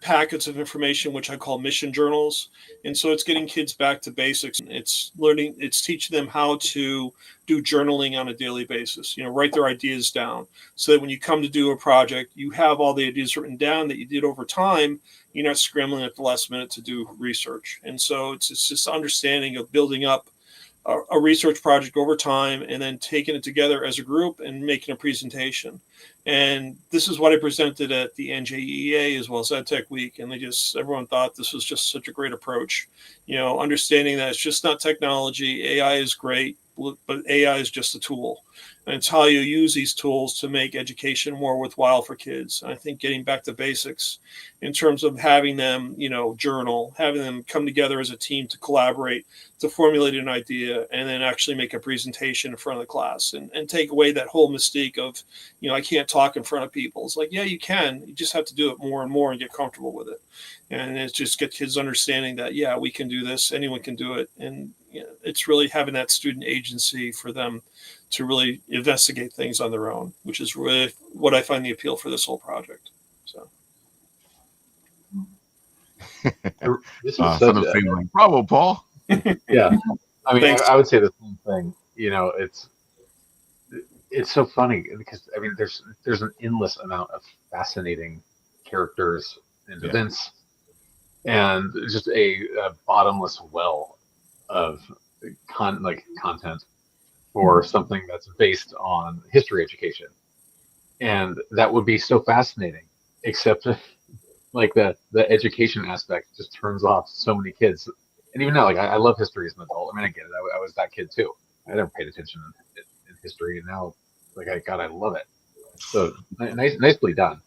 packets of information, which I call mission journals. And so it's getting kids back to basics. It's teaching them how to do journaling on a daily basis, write their ideas down so that when you come to do a project, you have all the ideas written down that you did over time. You're not scrambling at the last minute to do research. And so it's just understanding of building up a research project over time and then taking it together as a group and making a presentation. And this is what I presented at the NJEA as well as EdTech Week. And everyone thought this was just such a great approach, understanding that it's just not technology. AI is great, but AI is just a tool. And it's how you use these tools to make education more worthwhile for kids. And I think getting back to basics in terms of having them, journal, having them come together as a team to collaborate, to formulate an idea, and then actually make a presentation in front of the class and take away that whole mystique of, I can't talk in front of people. It's like, yeah, you can. You just have to do it more and more and get comfortable with it. And it's just get kids understanding that, yeah, we can do this. Anyone can do it. And it's really having that student agency for them to really investigate things on their own, which is really what I find the appeal for this whole project. So. This is Son of Finland. Bravo, Paul. Yeah. I mean, Thanks. I would say the same thing. It's so funny because there's an endless amount of fascinating characters and events, and just a bottomless well of content for something that's based on history education. and that would be so fascinating. Except like the education aspect just turns off so many kids. And even now, like I love history as an adult. I mean, I get it. I was that kid too. I never paid attention in history, and now, like I love it. So nicely done.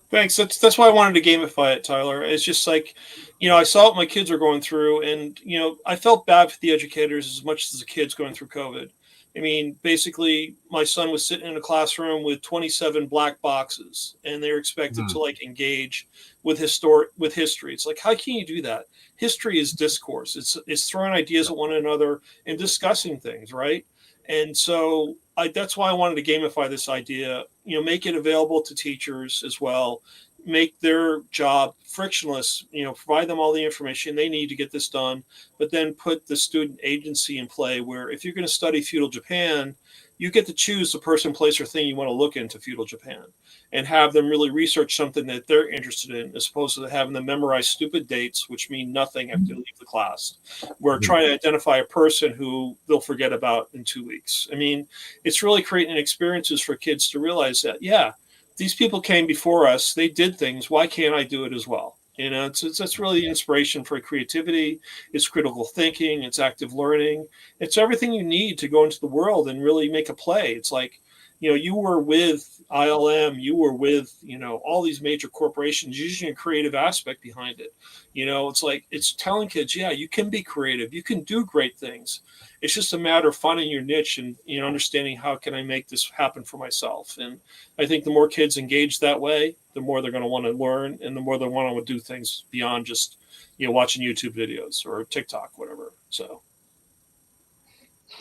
Thanks. That's why I wanted to gamify it, Tyler. It's just like, I saw what my kids are going through, and I felt bad for the educators as much as the kids going through COVID. I mean, basically, my son was sitting in a classroom with 27 black boxes, and they're expected to like engage with history. It's like, how can you do that? History is discourse. It's throwing ideas at one another and discussing things, right? And so that's why I wanted to gamify this idea, make it available to teachers as well, make their job frictionless, provide them all the information they need to get this done, but then put the student agency in play where if you're going to study feudal Japan, you get to choose the person, place, or thing you want to look into feudal Japan and have them really research something that they're interested in, as opposed to having them memorize stupid dates, which mean nothing after they leave the class. We're trying to identify a person who they'll forget about in 2 weeks. I mean, it's really creating experiences for kids to realize that, yeah, these people came before us. They did things. Why can't I do it as well? That's really the inspiration for creativity. It's critical thinking. It's active learning. It's everything you need to go into the world and really make a play. It's like, you were with ILM, you were with, all these major corporations using a creative aspect behind it. It's like, it's telling kids, yeah, you can be creative. You can do great things. It's just a matter of finding your niche and, understanding how can I make this happen for myself. And I think the more kids engage that way, the more they're going to want to learn and the more they want to do things beyond just, watching YouTube videos or TikTok, whatever. So.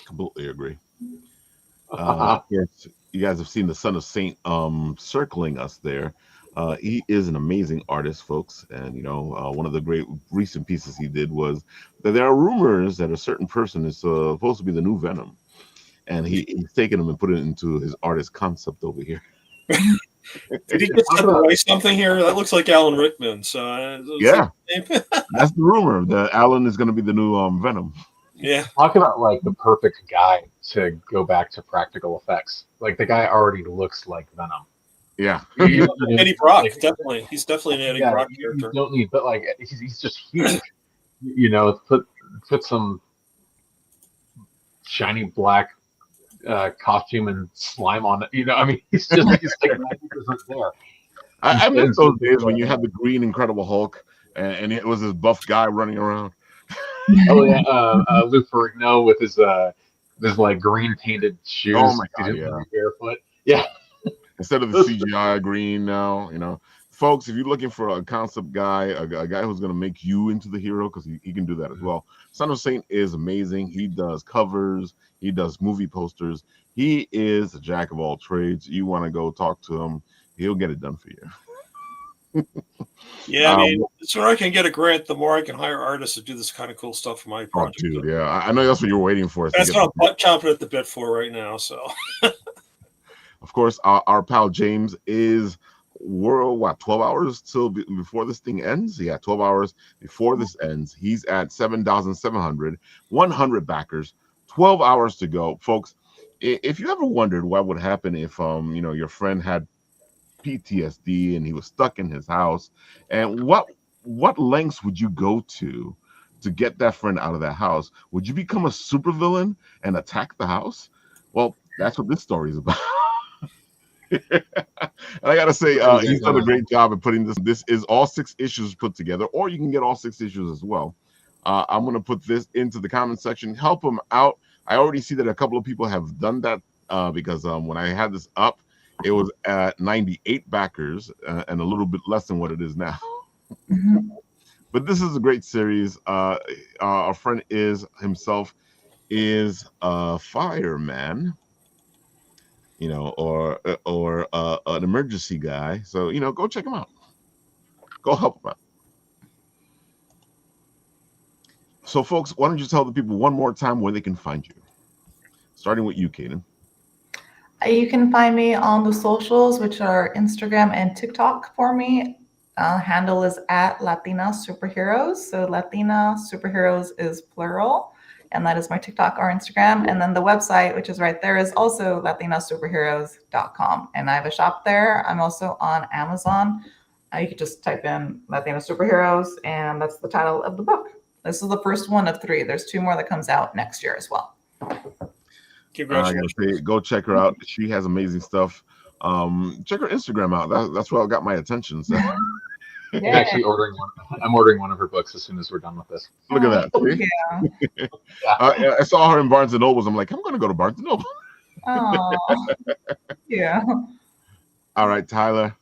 Completely agree. Yes, you guys have seen the Son of Saint circling us there. He is an amazing artist, folks. And, one of the great recent pieces he did was that there are rumors that a certain person is supposed to be the new Venom. And he's taken him and put it into his artist concept over here. Did he get sent away something here? That looks like Alan Rickman. So yeah, that's the rumor that Alan is going to be the new Venom. Yeah. Talk about like the perfect guy to go back to practical effects. Like the guy already looks like Venom. Yeah. Eddie Brock, definitely. He's definitely an Eddie Brock character. You don't need, but like he's just huge. Put some shiny black costume and slime on it. I mean, he's like 90% there. I miss those days when you had the green Incredible Hulk and it was this buff guy running around. Oh yeah, Lou Ferrigno with his like green painted shoes. Oh my God, yeah. Barefoot. Yeah. Instead of the CGI green now, folks, if you're looking for a concept guy, a guy who's going to make you into the hero, because he can do that as well. Son of Saint is amazing. He does covers. He does movie posters. He is a jack of all trades. You want to go talk to him, he'll get it done for you. Yeah, I mean, the sooner I can get a grant, the more I can hire artists to do this kind of cool stuff for my project. Oh, dude, yeah, I know that's what you're waiting for. That's what I'm chomping at the bit for right now. So, of course, our pal James is 12 hours till before this thing ends. Yeah, 12 hours before this ends. He's at 7,700, 100 backers, 12 hours to go, folks. If you ever wondered what would happen if your friend had PTSD and he was stuck in his house, and what lengths would you go to get that friend out of that house? Would you become a supervillain and attack the house? Well, that's what this story is about. And I gotta say, he's done a great job of putting this. This is all 6 issues put together, or you can get all 6 issues as well. I'm gonna put this into the comment section. Help him out. I already see that a couple of people have done that because when I had this up, it was at 98 backers and a little bit less than what it is now. But this is a great series. Our friend is a fireman, or an emergency guy. So, go check him out. Go help him out. So, folks, why don't you tell the people one more time where they can find you? Starting with you, Kaden. You can find me on the socials, which are Instagram and TikTok for me. Handle is at Latina Superheroes. So Latina Superheroes is plural. and that is my TikTok or Instagram. And then the website, which is right there, is also LatinaSuperheroes.com. And I have a shop there. I'm also on Amazon. You could just type in Latina Superheroes, and that's the title of the book. This is the first one of 3. There's 2 more that comes out next year as well. Congratulations. Go check her out. She has amazing stuff. Check her Instagram out. That's what got my attention. So. I'm actually ordering one. I'm ordering one of her books as soon as we're done with this. Look at that. Yeah. I saw her in Barnes & Nobles. I'm like, I'm going to go to Barnes & Noble. Oh, yeah. All right, Tyler.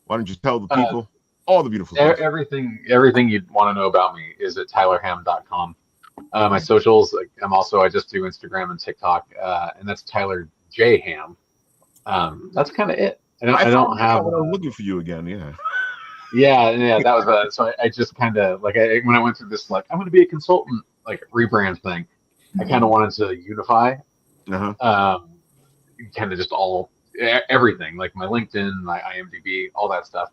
Why don't you tell the people all the beautiful stuff? Everything you'd want to know about me is at tylerham.com. My socials, I just do Instagram and TikTok, and that's Tyler J. Ham. That's kind of it. I don't have. I'm looking for you again. Yeah. That was so I just kind of when I went through this I'm going to be a consultant rebrand thing. I kind of wanted to unify, kind of just everything, like my LinkedIn, my IMDb, all that stuff.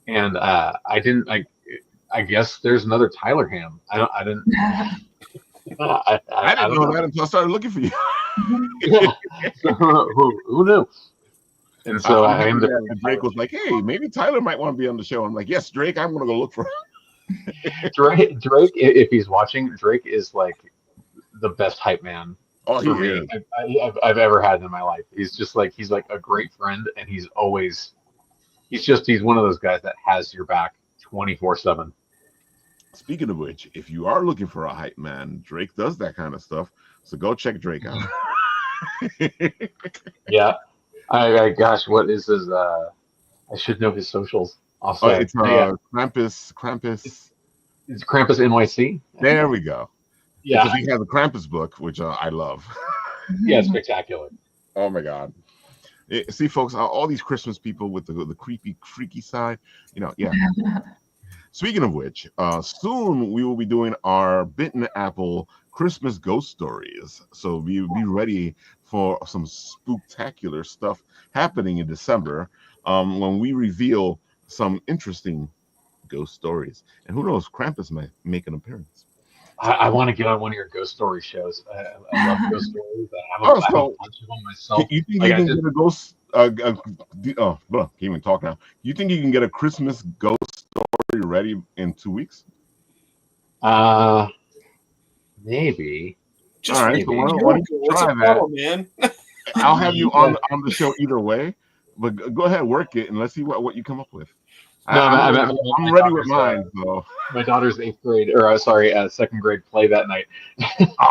And I didn't. I guess there's another Tyler Ham. I didn't. I didn't know that until I started looking for you. Who knew? And so Drake was like, "Hey, maybe Tyler might want to be on the show." I'm like, "Yes, Drake. I'm going to go look for him." Drake, if he's watching, Drake is like the best hype man for me I've ever had in my life. He's just he's like a great friend, and he's one of those guys that has your back 24/7. Speaking of which, if you are looking for a hype man, Drake does that kind of stuff. So go check Drake out. Yeah. Gosh, what is his? I should know his socials. Also, it's Krampus. It's Krampus NYC. There we go. Yeah, because he has a Krampus book, which I love. Yeah, it's spectacular. Oh my God. See, folks, all these Christmas people with the creepy, freaky side, yeah. Speaking of which, soon we will be doing our Bitten Apple Christmas ghost stories. So be ready for some spooktacular stuff happening in December when we reveal some interesting ghost stories. And who knows, Krampus might make an appearance. I want to get on one of your ghost story shows. I love ghost stories. I have a bunch of them myself. You think you can get a ghost? Can't even talk now. You think you can get a Christmas ghost story ready in 2 weeks? Maybe. Just all right. maybe. So why don't you try that, man? I'll have you on the show either way. But go ahead, work it, and let's see what you come up with. No, I'm ready with mine. So my daughter's 2nd grade play that night.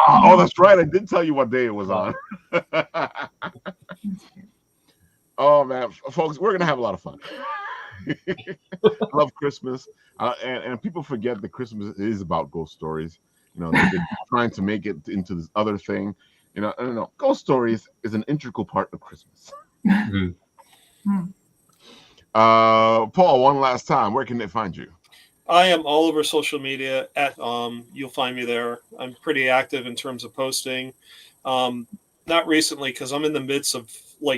Oh, that's right. I did tell you what day it was on. Oh man, folks, we're gonna have a lot of fun. I love Christmas, and people forget that Christmas is about ghost stories. They're trying to make it into this other thing. No. Ghost stories is an integral part of Christmas. Paul, one last time, where can they find you? I am all over social media at you'll find me there. I'm pretty active in terms of posting. Not recently because I'm in the midst of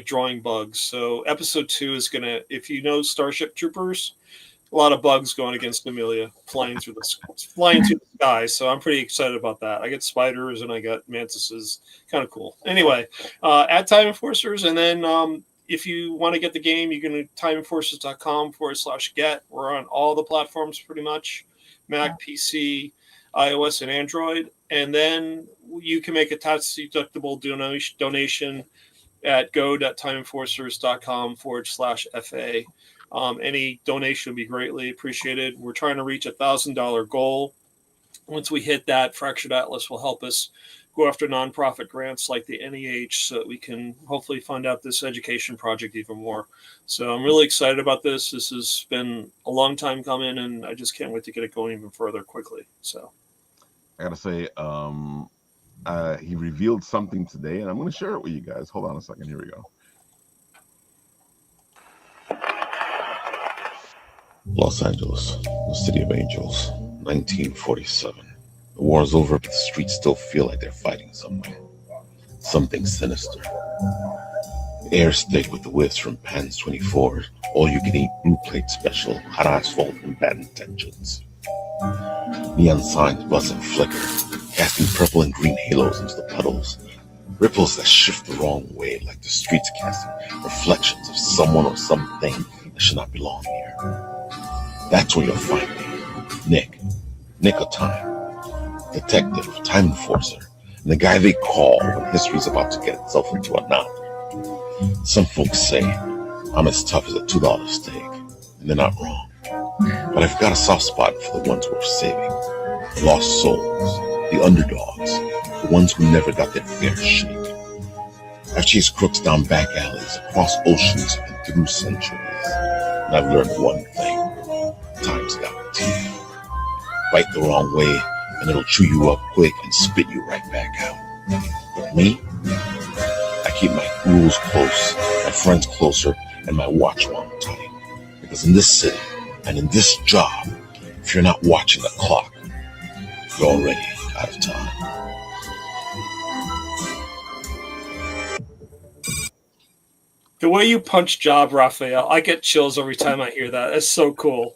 drawing bugs. So episode 2 is gonna, if you know Starship Troopers, a lot of bugs going against Amelia flying through the sky. So I'm pretty excited about that. I get spiders and I got mantises. Kind of cool. Anyway, at Time Enforcers, and then if you want to get the game, you can go to timeenforcers.com/get. We're on all the platforms pretty much, Mac, PC, iOS, and Android. And then you can make a tax-deductible donation at go.timeenforcers.com/FA. Any donation would be greatly appreciated. We're trying to reach $1,000 goal. Once we hit that, Fractured Atlas will help us go after nonprofit grants like the NEH so that we can hopefully fund out this education project even more. So I'm really excited about this. This has been a long time coming, and I just can't wait to get it going even further quickly. So I gotta say, he revealed something today, and I'm going to share it with you guys. Hold on a second. Here we go. Los Angeles, the city of angels, 1947. The war is over, but the streets still feel like they're fighting somewhere. Something sinister. The air's thick with the whiffs from Pan's 24, all-you-can-eat blue plate special, hot asphalt and bad intentions. Neon signs buzz and flicker. casting purple and green halos into the puddles, ripples that shift the wrong way like the streets casting reflections of someone or something that should not belong here. That's where you'll find me, Nick of Time, detective, time enforcer, and the guy they call when history's about to get itself into a knot. Some folks say I'm as tough as a $2 steak, and they're not wrong. But I've got a soft spot for the ones worth saving, the lost souls, the underdogs, the ones who never got their fair shake. I've chased crooks down back alleys, across oceans, and through centuries. And I've learned one thing: time's got teeth. Bite the wrong way, and it'll chew you up quick and spit you right back out. But me, I keep my rules close, my friends closer, and my watch wound tight. Because in this city, and in this job, if you're not watching the clock, you're already out of time. The way you punch job, Rafael, I get chills every time I hear that. That's so cool.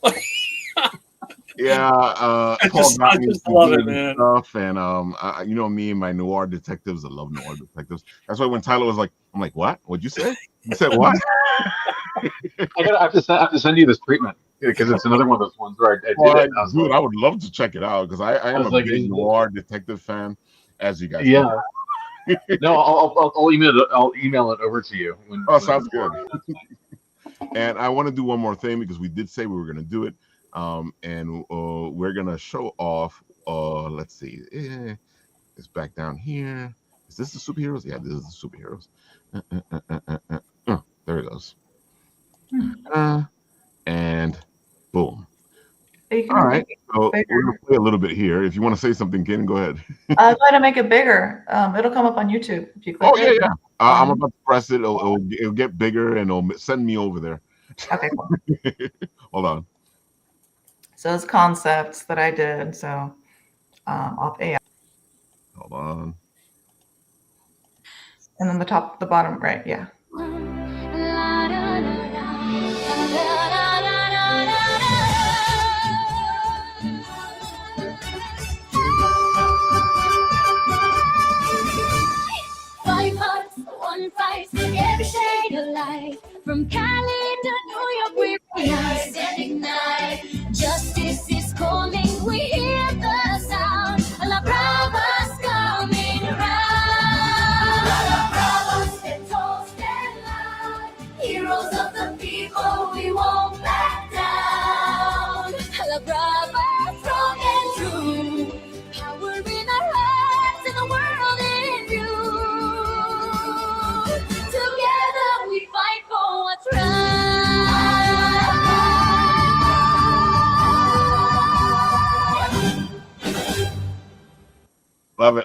Yeah, I Paul just got me some love it, good man. stuff, and you know me and my noir detectives. I love noir detectives. That's why when Tyler was like, I'm like, what? What'd you say? You said what? I have to send you this treatment because it's another one of those ones where I did Well, it. And dude, I would love to check it out because I am was a like, big noir detective fan, as you guys yeah. know. No, I'll email it over to you. Oh, sounds good. And I want to do one more thing because we did say we were going to do it. And we're going to show off. Let's see. It's back down here. Is this the superheroes? Yeah, this is the superheroes. There it goes. And boom. All right. So we're going to play a little bit here. If you want to say something, Ken, go ahead. Try to make it bigger. It'll come up on YouTube if you click it. Yeah. I'm about to press it. It'll get bigger and it'll send me over there. Okay, cool. Hold on. So it's concepts that I did. So off AI. Hold on. And then the bottom right, yeah. One fight, every shade of light, from Cali to New York, we rise and ignite. Justice is calling, we hear the sound. La Brava's coming around. La Brava's stand tall, stand loud. Heroes of the people, we won't back down. La Brava, strong and true. Power in our hearts and the world in view. Together we fight for what's right.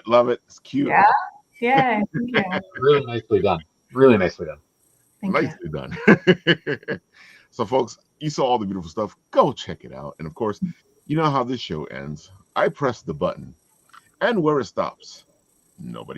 Love it. It's cute. Yeah. Yeah. Thank you. Really nicely done. Really nicely done. Nicely done. So, folks, you saw all the beautiful stuff. Go check it out. And of course, you know how this show ends. I press the button, and where it stops, nobody